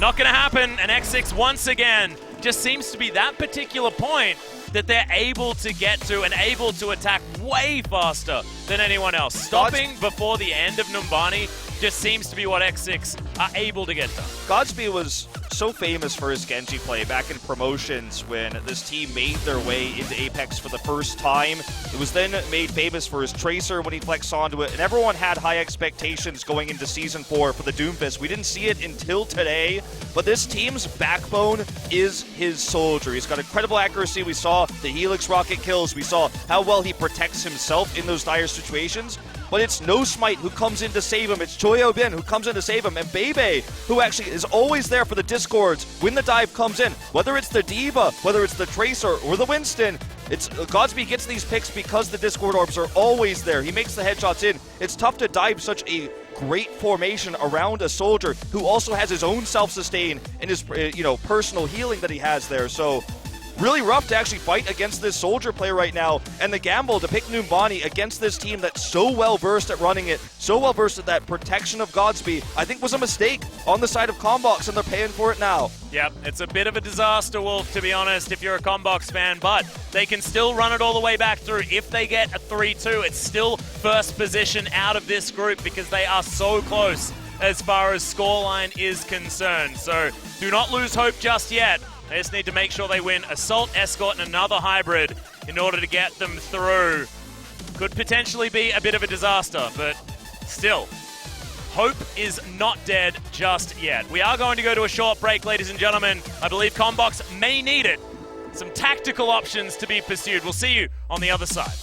Not going to happen. And X6 once again just seems to be that particular point that they're able to get to and able to attack way faster than anyone else. Stopping before the end of Numbani just seems to be what X6 are able to get done.
Godsby was so famous for his Genji play back in promotions when this team made their way into Apex for the first time. It was then made famous for his Tracer when he flexed onto it, and everyone had high expectations going into Season 4 for the Doomfist. We didn't see it until today, but this team's backbone is his Soldier. He's got incredible accuracy. We saw the Helix rocket kills. We saw how well he protects himself in those dire situations. But it's No Smite who comes in to save him. It's Choyo Bin who comes in to save him. And Bebe, who actually is always there for the Discords when the dive comes in. Whether it's the Diva, whether it's the Tracer, or the Winston, it's Godsby gets these picks because the Discord orbs are always there. He makes the headshots in. It's tough to dive such a great formation around a Soldier who also has his own self-sustain and his personal healing that he has there. So really rough to actually fight against this Soldier player right now, and the gamble to pick Numbani against this team that's so well versed at running it, so well versed at that protection of Godsby, I think was a mistake on the side of Conbox, and they're paying for it now.
Yep, it's a bit of a disaster, Wolf, to be honest, if you're a Conbox fan, but they can still run it all the way back through. If they get a 3-2, it's still first position out of this group because they are so close as far as scoreline is concerned. So do not lose hope just yet. They just need to make sure they win Assault, Escort, and another Hybrid in order to get them through. Could potentially be a bit of a disaster, but still, hope is not dead just yet. We are going to go to a short break, ladies and gentlemen. I believe Conbox may need it. Some tactical options to be pursued. We'll see you on the other side.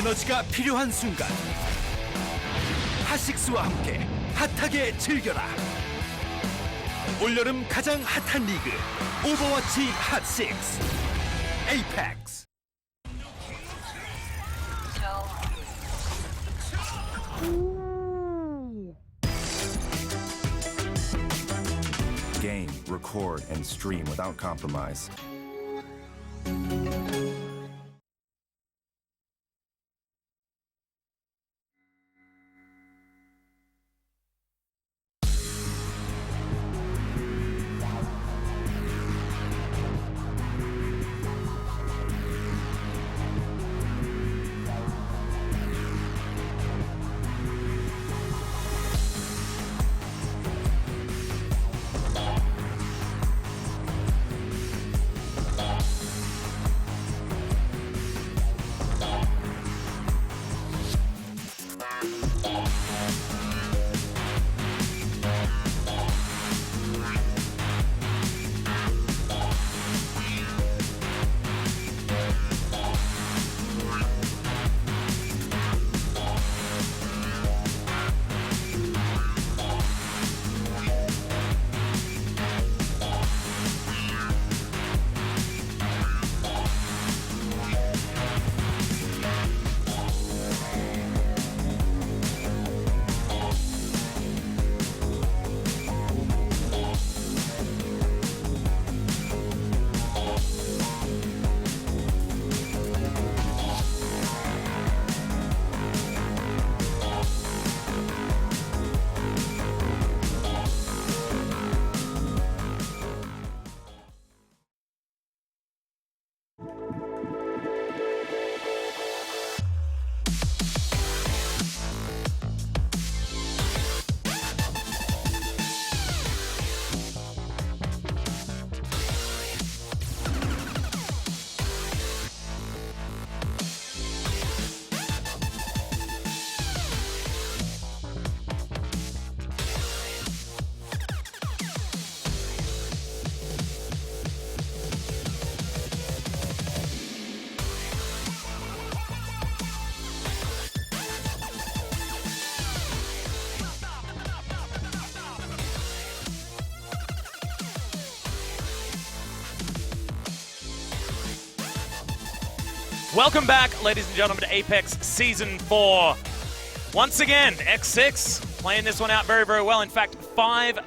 에너지가 필요한 순간 핫식스와 함께 핫하게 즐겨라. 올여름 가장 핫한 리그 오버워치 핫식스 에이펙스.
Game, record, and stream without compromise.
Welcome back, ladies and gentlemen, to Apex Season 4. Once again, X6 playing this one out very, very well. In fact, five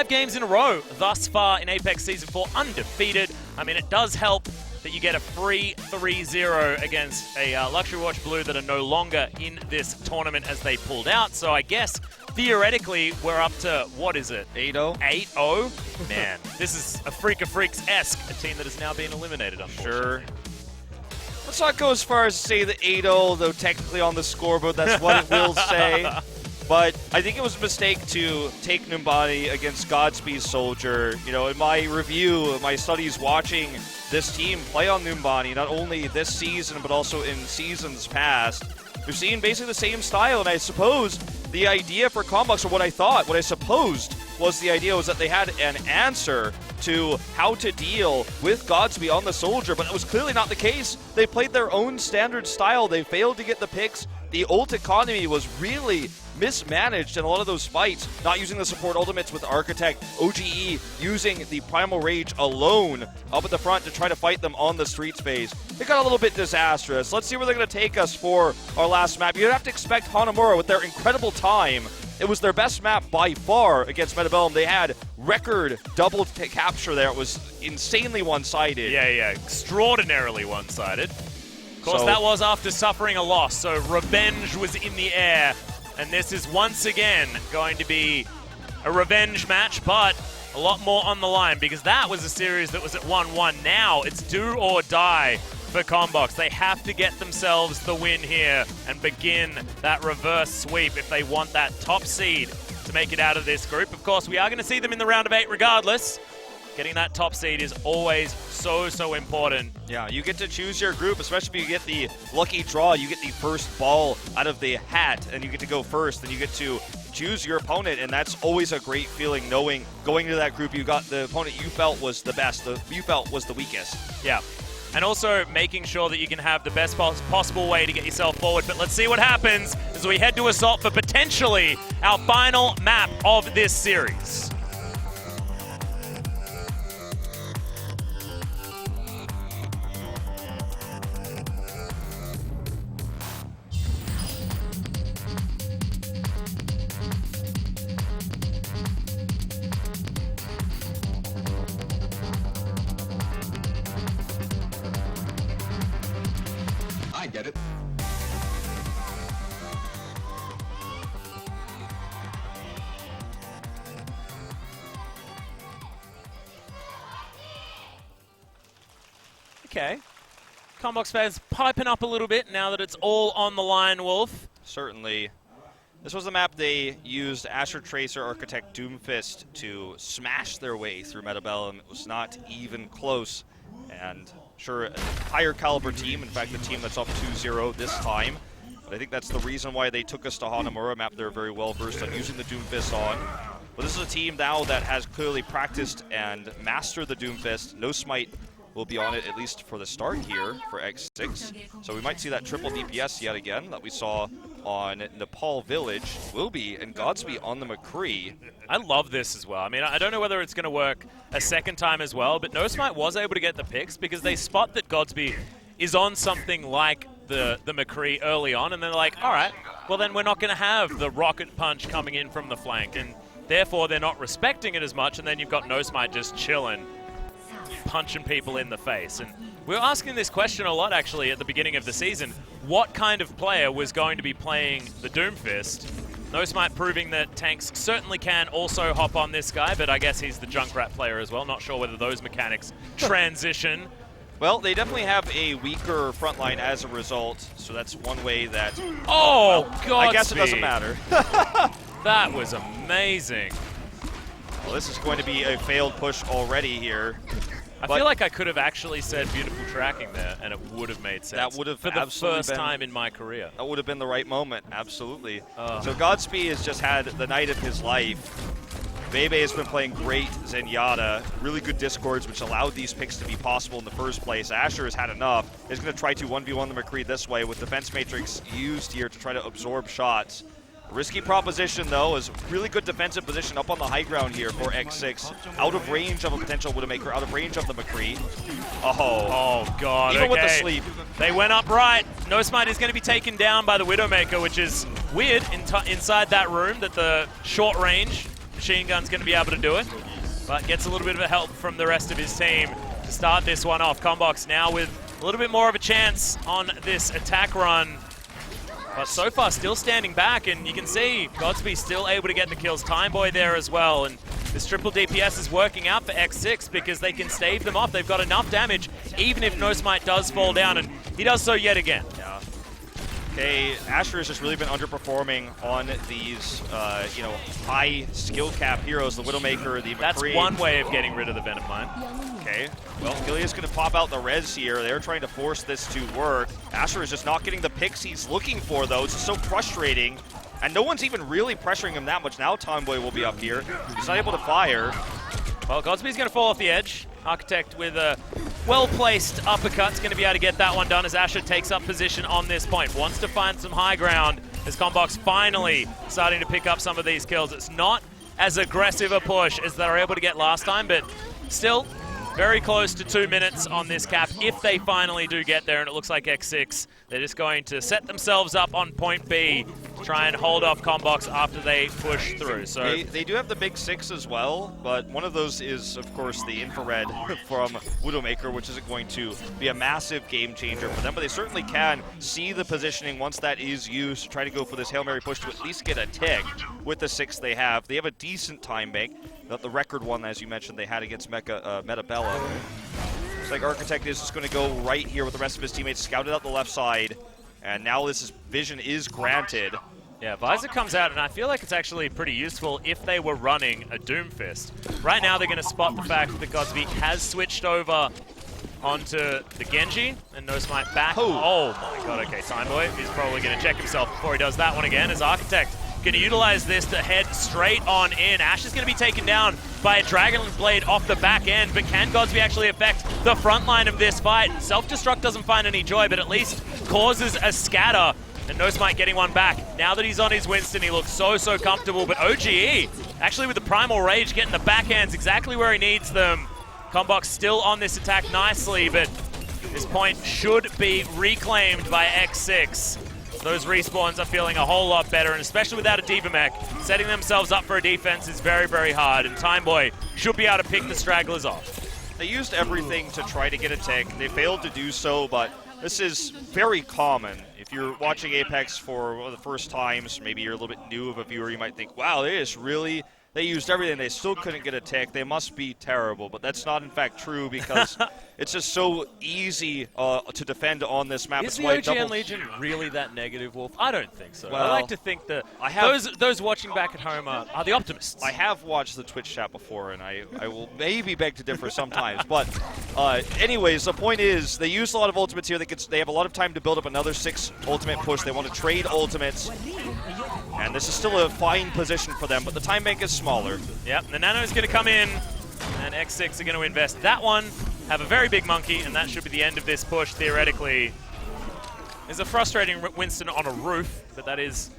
games in a row thus far in Apex Season 4, undefeated. I mean, it does help that you get a free 3-0 against a Luxury Watch Blue that are no longer in this tournament as they pulled out. So I guess, theoretically, we're up to, what is it?
8-0?
8-0? Man, this is a Freak of Freaks-esque, a team that has now been eliminated, unfortunately.
Sure. Let's not go as far as to say the 8-0, though technically on the scoreboard that's what it will say. But I think it was a mistake to take Numbani against Godspeed Soldier. You know, in my review, my studies watching this team play on Numbani, not only this season, but also in seasons past, we've seen basically the same style. And I suppose the idea for Conbox, or what I supposed was the idea was that they had an answer to how to deal with Godspeed on the Soldier, but it was clearly not the case. They played their own standard style. They failed to get the picks. The ult economy was really mismanaged in a lot of those fights, not using the support ultimates with Architect, OGE using the Primal Rage alone up at the front to try to fight them on the streets phase. It got a little bit disastrous. Let's see where they're going to take us for our last map. You'd have to expect Hanamura with their incredible time. It was their best map by far against Metabellum. They had record double capture there. It was insanely one-sided.
Yeah, extraordinarily one-sided. Of course, that was after suffering a loss, so revenge was in the air. And this is once again going to be a revenge match, but a lot more on the line, because that was a series that was at 1-1. Now it's do or die for Conbox. They have to get themselves the win here and begin that reverse sweep if they want that top seed to make it out of this group. Of course, we are going to see them in the round of 8 regardless. Getting that top seed is always so important.
Yeah, you get to choose your group, especially if you get the lucky draw. You get the first ball out of the hat, and you get to go first, and you get to choose your opponent, and that's always a great feeling, knowing going into that group you got the opponent you felt was the best, you felt was the weakest.
Yeah. and also making sure that you can have the best possible way to get yourself forward. But let's see what happens as we head to Assault for potentially our final map of this series.
I get it.
Okay. Conbox fans piping up a little bit now that it's all on the line, Wolf.
Certainly. This was the map they used Asher Tracer Architect Doomfist to smash their way through Metabellum. It was not even close. And sure, a higher caliber team, in fact the team that's up 2-0 this time. But I think that's the reason why they took us to Hanamura, a map they're very well versed on using the Doomfist on. But this is a team now that has clearly practiced and mastered the Doomfist. No Smite will be on it, at least for the start here for X6. So we might see that triple DPS yet again that we saw on Nepal Village. Will be, and Godspeed on the McCree.
I love this as well. I mean, I don't know whether it's going to work a second time as well, but No Smite was able to get the picks because they spot that Godspeed is on something like the McCree early on, and they're like, all right, well then we're not going to have the rocket punch coming in from the flank, and therefore they're not respecting it as much, and then you've got No Smite just chilling, punching people in the face. And we were asking this question a lot actually at the beginning of the season. What kind of player was going to be playing the Doomfist? No Smite proving that tanks certainly can also hop on this guy, but I guess he's the Junkrat player as well. Not sure whether those mechanics transition.
Well, they definitely have a weaker front line as a result, so that's one way that...
Oh, God!
I guess it doesn't matter.
That was amazing.
Well, this is going to be a failed push already here.
I feel like I could have actually said beautiful tracking there, and it would have made sense.
That would have
for the first time in my career.
That would have been the right moment, absolutely. So Godspeed has just had the night of his life. Bebe has been playing great Zenyatta, really good discords, which allowed these picks to be possible in the first place. Asher has had enough. He's going to try to 1v1 the McCree this way with Defense Matrix used here to try to absorb shots. Risky proposition, though, is really good defensive position up on the high ground here for X6. Out of range of a potential Widowmaker, out of range of the McCree.
Oh, God,
Even with the sleep.
They went up right. No Smite is going to be taken down by the Widowmaker, which is weird inside that room that the short range machine gun's going to be able to do it. But gets a little bit of a help from the rest of his team to start this one off. Conbox now with a little bit more of a chance on this attack run. But so far, still standing back, and you can see Godspeed still able to get the kills. Timeboy there as well, and this triple DPS is working out for X6 because they can stave them off. They've got enough damage, even if No Smite does fall down, and he does so yet again.
Yeah. Okay, Asher has just really been underperforming on these, high skill cap heroes, the Widowmaker, the McCree.
That's one way of getting rid of the Venom Mine.
Okay, well, Gilia's going to pop out the res here. They're trying to force this to work. Asher is just not getting the picks he's looking for, though. It's so frustrating. And no one's even really pressuring him that much. Now Tomboy will be up here. He's not able to fire.
Well, Godspeed's going to fall off the edge. Architect with a well-placed uppercut's going to be able to get that one done as Asher takes up position on this point. Wants to find some high ground as Conbox finally starting to pick up some of these kills. It's not as aggressive a push as they were able to get last time, but still very close to 2 minutes on this cap if they finally do get there, and it looks like X6, they're just going to set themselves up on point B, try and hold off Conbox after they push through. So
they do have the big 6 as well, but one of those is, of course, the infrared from Widowmaker, which isn't going to be a massive game changer for them, but they certainly can see the positioning once that is used to try to go for this Hail Mary push to at least get a tick with the 6 they have. They have a decent time bank. The record one, as you mentioned, they had against Metabella. Looks like Architect is just going to go right here with the rest of his teammates, scouted out the left side, and now this vision is granted.
Yeah, Visor comes out, and I feel like it's actually pretty useful if they were running a Doomfist. Right now, they're going to spot the fact that Godspeed has switched over onto the Genji, and No Smite back. Oh my god, okay, Timeboy is probably going to check himself before he does that one again, as Architect going to utilize this to head straight on in. Ash is going to be taken down by a Dragon Blade off the back end, but can Godsby actually affect the front line of this fight? Self-destruct doesn't find any joy, but at least causes a scatter. And No Smite getting one back. Now that he's on his Winston, he looks so comfortable, but OGE, actually with the Primal Rage, getting the backhands exactly where he needs them. Conbox still on this attack nicely, but this point should be reclaimed by X6. Those respawns are feeling a whole lot better, and especially without a Diva mech, setting themselves up for a defense is very hard, and Timeboy should be able to pick the stragglers off.
They used everything to try to get a tick. They failed to do so, but this is very common. If you're watching Apex for one of the first times, maybe you're a little bit new of a viewer, you might think, wow, they used everything. They still couldn't get a tick. They must be terrible. But that's not, in fact, true because it's just so easy to defend on this map.
Is the OGN Legion really that negative, Wolf? I don't think so.
Well,
I like to think that those watching back at home are the optimists.
I have watched the Twitch chat before, and I will maybe beg to differ sometimes. But anyways, the point is they used a lot of ultimates here. They have a lot of time to build up another 6 ultimate push. They want to trade ultimates. And this is still a fine position for them, but the time bank is smaller.
Yep, the Nano is going to come in, and X6 are going to invest that one, have a very big monkey, and that should be the end of this push, theoretically. There's a frustrating Winston on a roof, but that is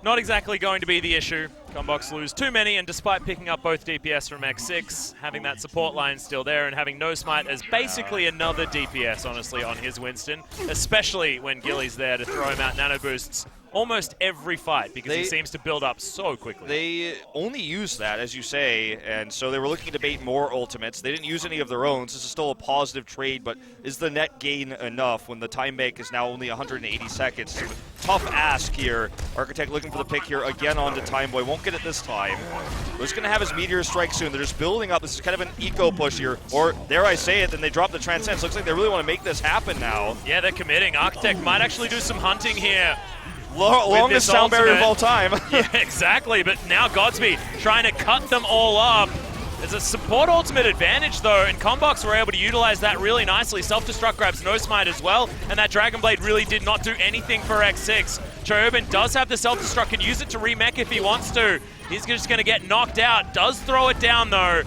not exactly going to be the issue. Conbox lose too many, and despite picking up both DPS from X6, having that support line still there, and having No Smite as basically another DPS, honestly, on his Winston, especially when Gilly's there to throw him out nano boosts almost every fight because he seems to build up so quickly.
They only use that, as you say, and so they were looking to bait more ultimates. They didn't use any of their own, so this is still a positive trade, but is the net gain enough when the time bank is now only 180 seconds? Tough ask here. Architect looking for the pick here again onto Timeboy. Won't get it this time. He's going to have his Meteor strike soon. They're just building up. This is kind of an eco push here. Or, dare I say it, then they drop the Transcends. Looks like they really want to make this happen now.
Yeah, they're committing. Architect might actually do some hunting here.
Longest sound barrier of all time.
Yeah, exactly. But now Godsby trying to cut them all up. There's a support ultimate advantage, though, and Conbox were able to utilize that really nicely. Self-destruct grabs No Smite as well, and that Dragon Blade really did not do anything for X6. Choyobin does have the self-destruct, can use it to remech if he wants to. He's just going to get knocked out. Does throw it down, though.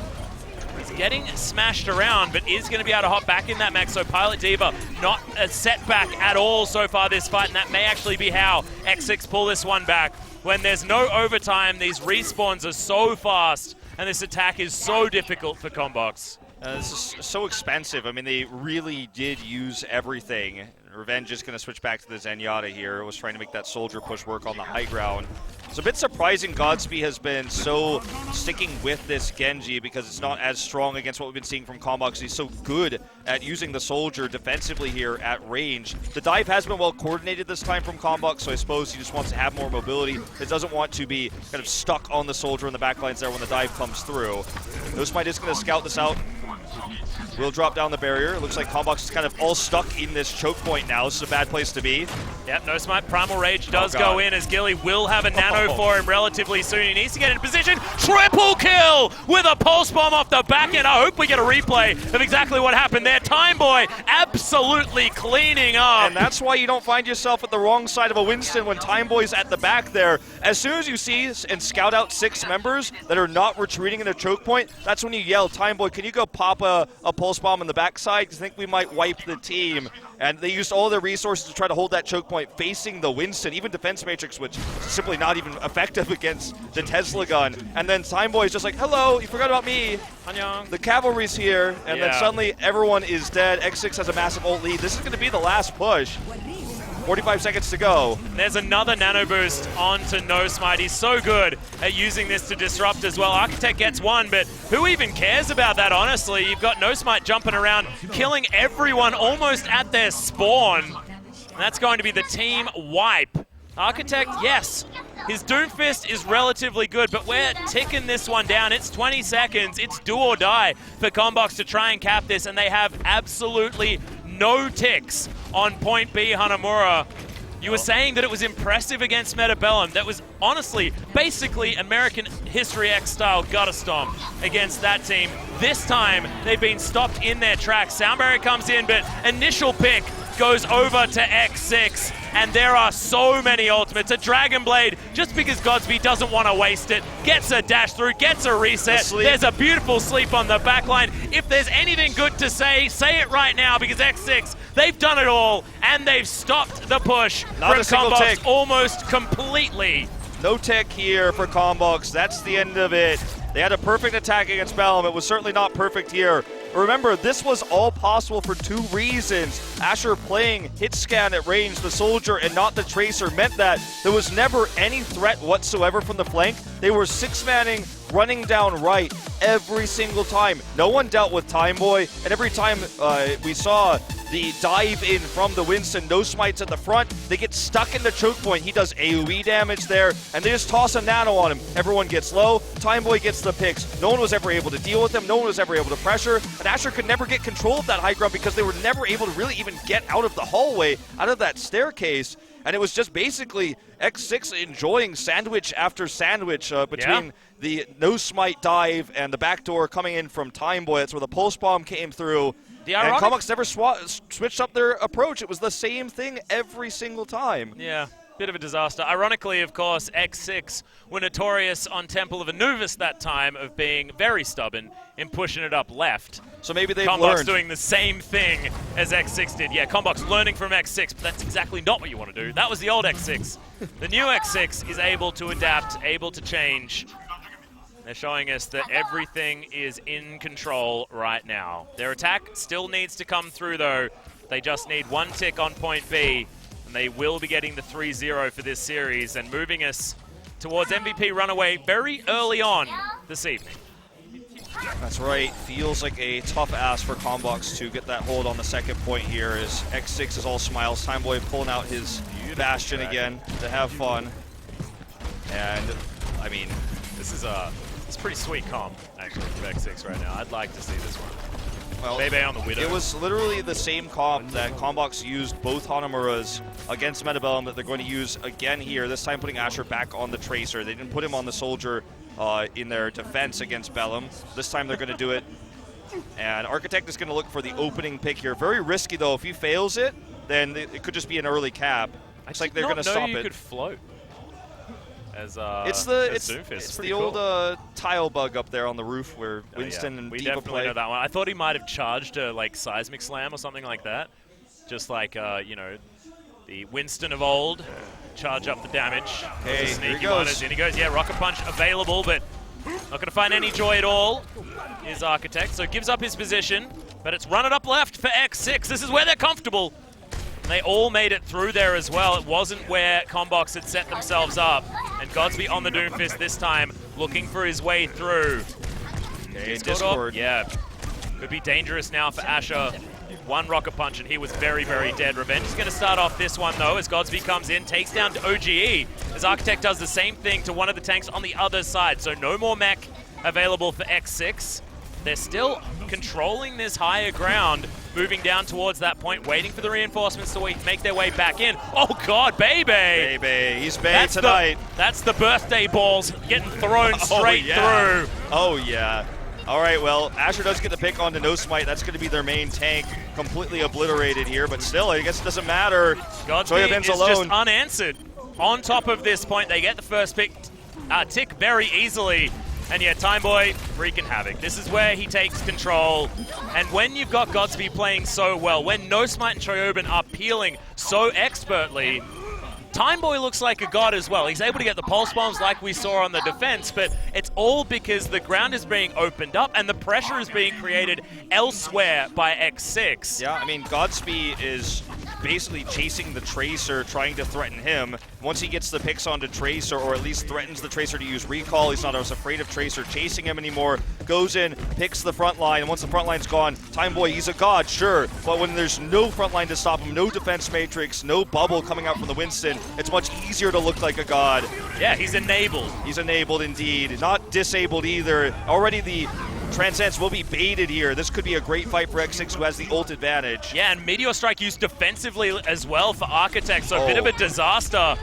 He's getting smashed around, but is going to be able to hop back in that mech. So Pilot Diva, not a setback at all so far this fight, and that may actually be how X6 pull this one back. When there's no overtime, these respawns are so fast, and this attack is so difficult for Conbox.
This is so expensive. I mean, they really did use everything. Revenge is going to switch back to the Zenyatta here. Was trying to make that soldier push work on the high ground. It's a bit surprising Godsby has been so sticking with this Genji because it's not as strong against what we've been seeing from Conbox. He's so good at using the soldier defensively here at range. The dive has been well coordinated this time from Conbox, so I suppose he just wants to have more mobility. It doesn't want to be kind of stuck on the soldier in the backlines there when the dive comes through. No Smite is going to scout this out. Will drop down the barrier. It looks like Conbox is kind of all stuck in this choke point now. This is a bad place to be.
Yep, No Smite Primal Rage does go in as Gilly will have a nano for him relatively soon. He needs to get into position. Triple kill with a pulse bomb off the back end. I hope we get a replay of exactly what happened there. Timeboy absolutely cleaning up.
And that's why you don't find yourself at the wrong side of a Winston when Timeboy's at the back there. As soon as you see and scout out 6 members that are not retreating in a choke point, that's when you yell, Timeboy, can you go pop a pulse bomb on the backside? Because I think we might wipe the team. And they used all their resources to try to hold that choke point facing the Winston, even Defense Matrix, which is simply not even effective against the Tesla gun. And then Timeboy is just like, hello, you forgot about me.
Annyeong.
The cavalry's here, and then suddenly everyone is dead. X6 has a massive ult lead. This is going to be the last push. 45 seconds to go.
There's another nano boost onto No Smite. He's so good at using this to disrupt as well. Architect gets one, but who even cares about that, honestly? You've got No Smite jumping around, killing everyone almost at their spawn. And that's going to be the team wipe. Architect, yes, his Doomfist is relatively good, but we're ticking this one down. It's 20 seconds. It's do or die for Conbox to try and cap this, and they have absolutely no ticks on point B, Hanamura. You were saying that it was impressive against Metabellum. That was honestly, basically American History X style gutter stomp against that team. This time, they've been stopped in their tracks. Sound barrier comes in, but initial pick goes over to X6. and there are so many ultimates. A Dragon Blade, just because Godsby doesn't want to waste it, gets a dash through, gets a reset. There's a beautiful sleep on the backline. If there's anything good to say it right now, because X6, they've done it all, and they've stopped the push from Conbox almost completely.
No tech here for Conbox. That's the end of it. They had a perfect attack against Bellum. It was certainly not perfect here. Remember, this was all possible for 2 reasons. Asher playing hit scan at range, the soldier and not the tracer, meant that there was never any threat whatsoever from the flank. They were 6-manning, running down right every single time. No one dealt with Time Boy, and every time we saw the dive in from the Winston, no smites at the front, they get stuck in the choke point. He does AoE damage there, and they just toss a nano on him. Everyone gets low, Time Boy gets the picks. No one was ever able to deal with him, no one was ever able to pressure, and Asher could never get control of that high ground because they were never able to really even get out of the hallway, out of that staircase. And it was just basically X6 enjoying sandwich after sandwich between the no smite dive and the backdoor coming in from Time Boy. That's where the pulse bomb came through. And Conbox never switched up their approach. It was the same thing every single time.
Yeah, bit of a disaster. Ironically, of course, X6 were notorious on Temple of Anubis that time of being very stubborn in pushing it up left.
So maybe they've
Conbox
learned.
doing the same thing as X6 did. Yeah, Conbox learning from X6, but that's exactly not what you want to do. That was the old X6. The new X6 is able to adapt, able to change. They're showing us that everything is in control right now. Their attack still needs to come through, though. They just need 1 tick on point B, and they will be getting the 3-0 for this series and moving us towards MVP runaway very early on this evening.
That's right. Feels like a tough ask for Conbox to get that hold on the second point here as X6 is all smiles. Time Boy pulling out his Bastion again to have fun. And, I mean,
this is pretty sweet comp, actually, for X6 right now. I'd like to see this one.
well,
Bebe on the Widow.
it was literally the same comp that Conbox used both Hanamuras against Metabellum that they're going to use again here, this time putting Asher back on the Tracer. They didn't put him on the Soldier in their defense against Bellum. This time they're going to do it. And Architect is going to look for the opening pick here. Very risky, though. If he fails it, then it could just be an early cap. Looks like they're going to stop
you
it.
Could float. It's
the old tile bug up there on the roof where Winston and
we
Diva
definitely
play.
know that one. I thought he might have charged a like seismic slam or something like that, just like you know, the Winston of old. Charge up the damage.
Hey,
Sneaky
here he goes.
one as in he goes. Yeah, Rocket Punch available, but not going to find any joy at all. Is Architect, so gives up his position, but it's run it up left for X6. This is where they're comfortable. They all made it through there as well. It wasn't where Conbox had set themselves up. And Godsby on the Doomfist this time, looking for his way through.
Okay,
He's got
Discord.
yeah, could be dangerous now for Asher. 1 Rocket Punch and he was very, very dead. Revenge is going to start off this one though as Godsby comes in, takes down OGE. As Architect does the same thing to one of the tanks on the other side. So no more mech available for X6. They're still controlling this higher ground, moving down towards that point, waiting for the reinforcements to make their way back in. Oh God, Bebe!
Bebe, he's Bay tonight.
That's the birthday balls getting thrown straight through.
Oh yeah. All right, well, Asher does get the pick onto No Smite. That's going to be their main tank, completely obliterated here, but still, I guess it doesn't matter.
Godsby is just unanswered. On top of this point, they get the first pick tick very easily. And yeah, Time Boy wreaking havoc. This is where he takes control. And when you've got Godsby playing so well, when No Smite and Choyobin are peeling so expertly, Time Boy looks like a god as well. He's able to get the pulse bombs like we saw on the defense, but it's all because the ground is being opened up and the pressure is being created elsewhere by X6.
Yeah, I mean, Godsby is basically chasing the Tracer, trying to threaten him. Once he gets the picks onto Tracer, or at least threatens the Tracer to use recall, he's not as afraid of Tracer chasing him anymore. Goes in, picks the front line, and once the front line's gone, Time Boy, he's a god, sure, but when there's no front line to stop him, no defense matrix, no bubble coming out from the Winston, it's much easier to look like a god.
Yeah, he's enabled.
He's enabled indeed, not disabled either. Already the Transcends will be baited here. This could be a great fight for X6, who has the ult advantage.
Yeah, and Meteor Strike used defensively as well for Architect, so a bit of a disaster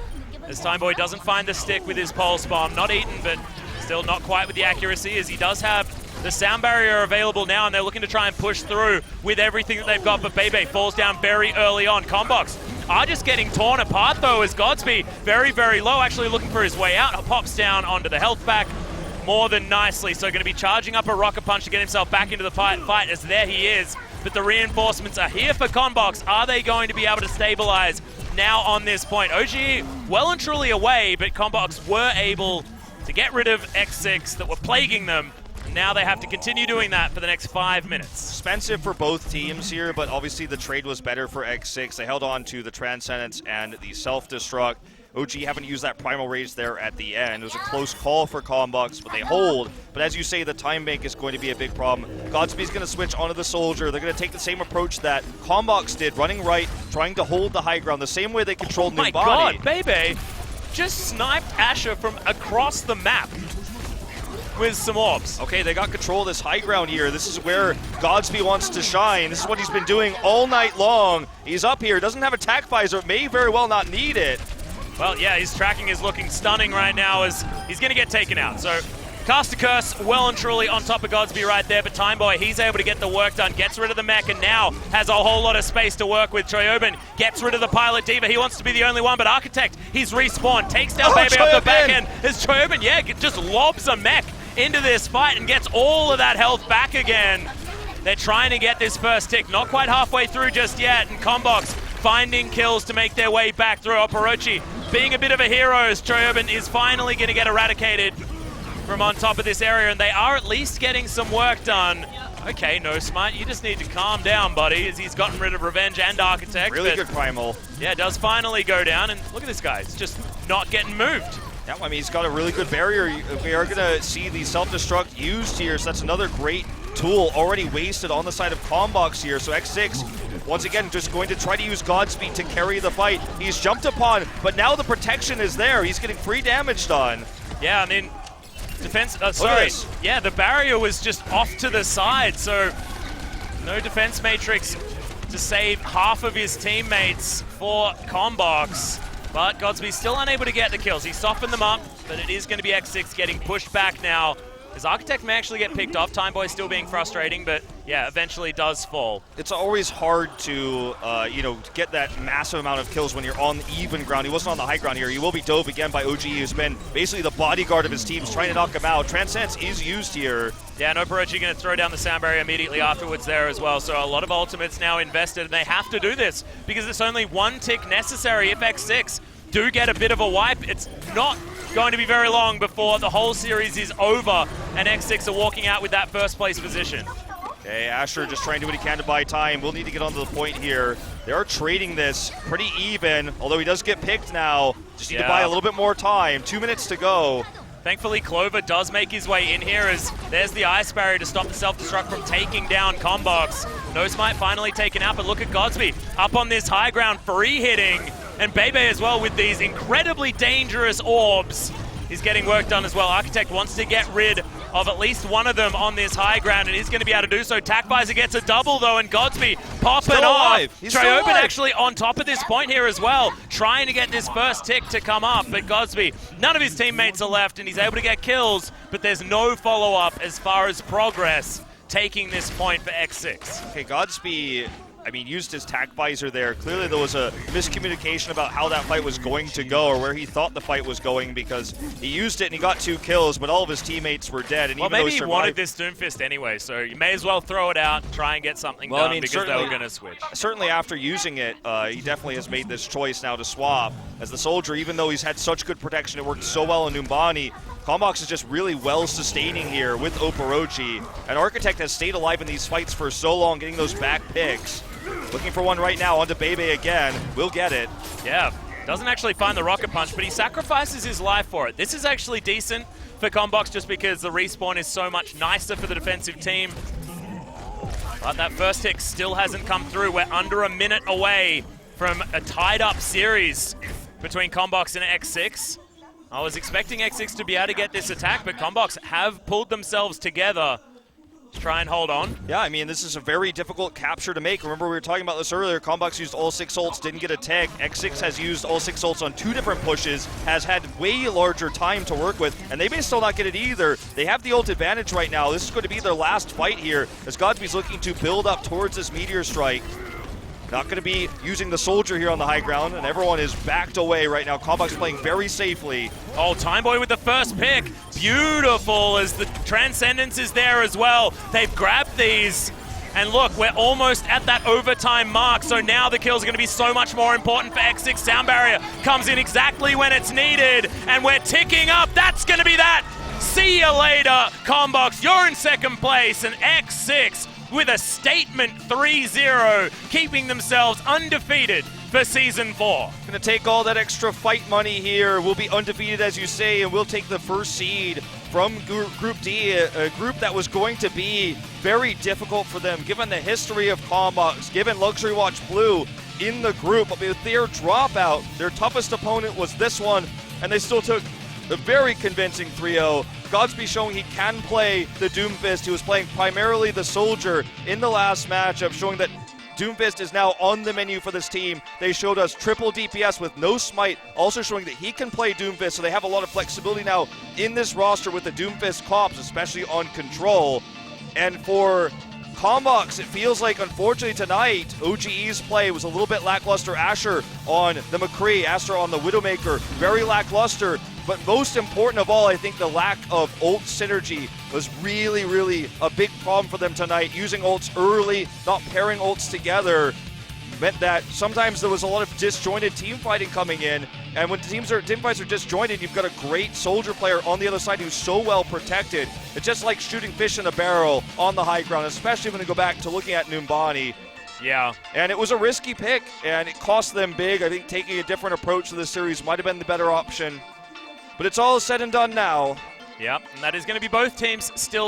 as Time Boy doesn't find the stick with his pulse bomb. Not eaten, but still not quite with the accuracy, as he does have the sound barrier available now, and they're looking to try and push through with everything that they've got, but Bebe falls down very early on. Conbox are just getting torn apart though, as Godsby very, very low, actually looking for his way out. Pops down onto the health pack more than nicely, so going to be charging up a rocket punch to get himself back into the fight as there he is. But the reinforcements are here for Conbox. Are they going to be able to stabilize now on this point? OGE well and truly away, but Conbox were able to get rid of X6 that were plaguing them. Now they have to continue doing that for the next 5 minutes.
Expensive for both teams here, but obviously the trade was better for X6. They held on to the Transcendence and the Self-Destruct. OG haven't used that Primal Rage there at the end. It was a close call for Conbox, but they hold. But as you say, the time bank is going to be a big problem. Godspeed's going to switch onto the Soldier. They're going to take the same approach that Conbox did, running right, trying to hold the high ground, the same way they controlled Numbani.
My God, Bebe just sniped Asher from across the map with some orbs.
Okay, they got control of this high ground here. This is where Godspeed wants to shine. This is what he's been doing all night long. He's up here, doesn't have attack visor, may very well not need it.
Well, yeah, his tracking is looking stunning right now as he's going to get taken out. So, Cast a Curse well and truly on top of Godsby right there, but Timeboy, he's able to get the work done, gets rid of the mech, and now has a whole lot of space to work with. Choyobin gets rid of the Pilot Diva. He wants to be the only one, but Architect, he's respawned, takes down Baby off the back end. As Choyobin, yeah, just lobs a mech into this fight and gets all of that health back again. They're trying to get this first tick, not quite halfway through just yet, and Conbox finding kills to make their way back through. Oporochi being a bit of a hero as Choyobin is finally going to get eradicated from on top of this area, and they are at least getting some work done. Okay, No Smite, you just need to calm down, buddy, as he's gotten rid of Revenge and Architect.
Really good Primal.
Yeah, does finally go down, and look at this guy, he's just not getting moved.
Yeah, I mean, he's got a really good barrier. We are going to see the Self-Destruct used here, so that's another great tool already wasted on the side of Conbox here. So X6, once again, just going to try to use Godspeed to carry the fight. He's jumped upon, but now the protection is there. He's getting free damage done.
Yeah, I mean, defense, sorry. Yeah, the barrier was just off to the side, so no defense matrix to save half of his teammates for Conbox. But Godsby's still unable to get the kills. He softened them up, but it is going to be X6 getting pushed back now. His Architect may actually get picked off. Timeboy still being frustrating, but yeah, eventually does fall.
It's always hard to, get that massive amount of kills when you're on even ground. He wasn't on the high ground here. He will be dove again by OGE, who's been basically the bodyguard of his teams, trying to knock him out. Transcendence is used here.
Yeah, and Oporochi going to throw down the sound barrier immediately afterwards there as well. So a lot of ultimates now invested, and they have to do this because it's only one tick necessary. If X6 do get a bit of a wipe, it's not going to be very long before the whole series is over and X6 are walking out with that first place position.
Okay, Asher just trying to do what he can to buy time. We'll need to get onto the point here. They are trading this pretty even, although he does get picked now. Just need to buy a little bit more time. 2 minutes to go.
Thankfully, Clover does make his way in here as there's the ice barrier to stop the self-destruct from taking down Conbox. No Smite finally taken out, but look at Godsby up on this high ground, free hitting. And Bebe as well with these incredibly dangerous orbs. He's getting work done as well. Architect wants to get rid of at least one of them on this high ground, and he's going to be able to do so. Tackvisor gets a double, though, and Godsby popping off. Choyobin actually on top of this point here as well, trying to get this first tick to come up, but Godsby, none of his teammates are left, and he's able to get kills, but there's no follow-up as far as progress taking this point for X6.
Okay, Godsby, used his tack visor there. Clearly there was a miscommunication about how that fight was going to go or where he thought the fight was going because he used it and he got 2 kills, but all of his teammates were dead. And
well, maybe he wanted this Doomfist anyway, so you may as well throw it out and try and get something done because they were going to switch.
Certainly after using it, he definitely has made this choice now to swap. As the Soldier, even though he's had such good protection, it worked so well in Numbani, Conbox is just really well sustaining here with Oporochi. And Architect has stayed alive in these fights for so long, getting those back picks. Looking for one right now onto Bebe again. We'll get it.
Yeah, doesn't actually find the rocket punch, but he sacrifices his life for it. This is actually decent for Conbox just because the respawn is so much nicer for the defensive team. But that first tick still hasn't come through. We're under a minute away from a tied-up series between Conbox and X6. I was expecting X6 to be able to get this attack, but Conbox have pulled themselves together to try and hold on.
Yeah, this is a very difficult capture to make. Remember, we were talking about this earlier. Conbox used all 6 ults, didn't get a tag. X6 has used all 6 ults on 2 different pushes, has had way larger time to work with, and they may still not get it either. They have the ult advantage right now. This is going to be their last fight here, as Godsby's looking to build up towards this Meteor Strike. Not going to be using the soldier here on the high ground, and everyone is backed away right now. Conbox playing very safely.
Oh, Timeboy with the first pick. Beautiful, as the Transcendence is there as well. They've grabbed these. And look, we're almost at that overtime mark, so now the kills are going to be so much more important for X6. Sound Barrier comes in exactly when it's needed, and we're ticking up. That's going to be that. See you later, Conbox. You're in second place, and X6 with a statement 3-0, keeping themselves undefeated for Season 4.
Going to take all that extra fight money here. We'll be undefeated, as you say, and we'll take the first seed from Group D, a group that was going to be very difficult for them, given the history of Conbox, given Luxury Watch Blue in the group. But with their dropout, their toughest opponent was this one, and they still took a very convincing 3-0. Godsby showing he can play the Doomfist. He was playing primarily the Soldier in the last matchup, showing that Doomfist is now on the menu for this team. They showed us triple DPS with no smite, also showing that he can play Doomfist, so they have a lot of flexibility now in this roster with the Doomfist comps, especially on control. And for Conbox, it feels like, unfortunately, tonight, OGE's play was a little bit lackluster. Asher on the McCree, Asher on the Widowmaker, very lackluster. But most important of all, I think the lack of ult synergy was really, really a big problem for them tonight. Using ults early, not pairing ults together, meant that sometimes there was a lot of disjointed team fighting coming in. And when team fights are disjointed, you've got a great soldier player on the other side who's so well protected. It's just like shooting fish in a barrel on the high ground, especially when you go back to looking at Numbani.
Yeah.
And it was a risky pick, and it cost them big. I think taking a different approach to this series might have been the better option. But it's all said and done now.
Yep, and that is going to be both teams still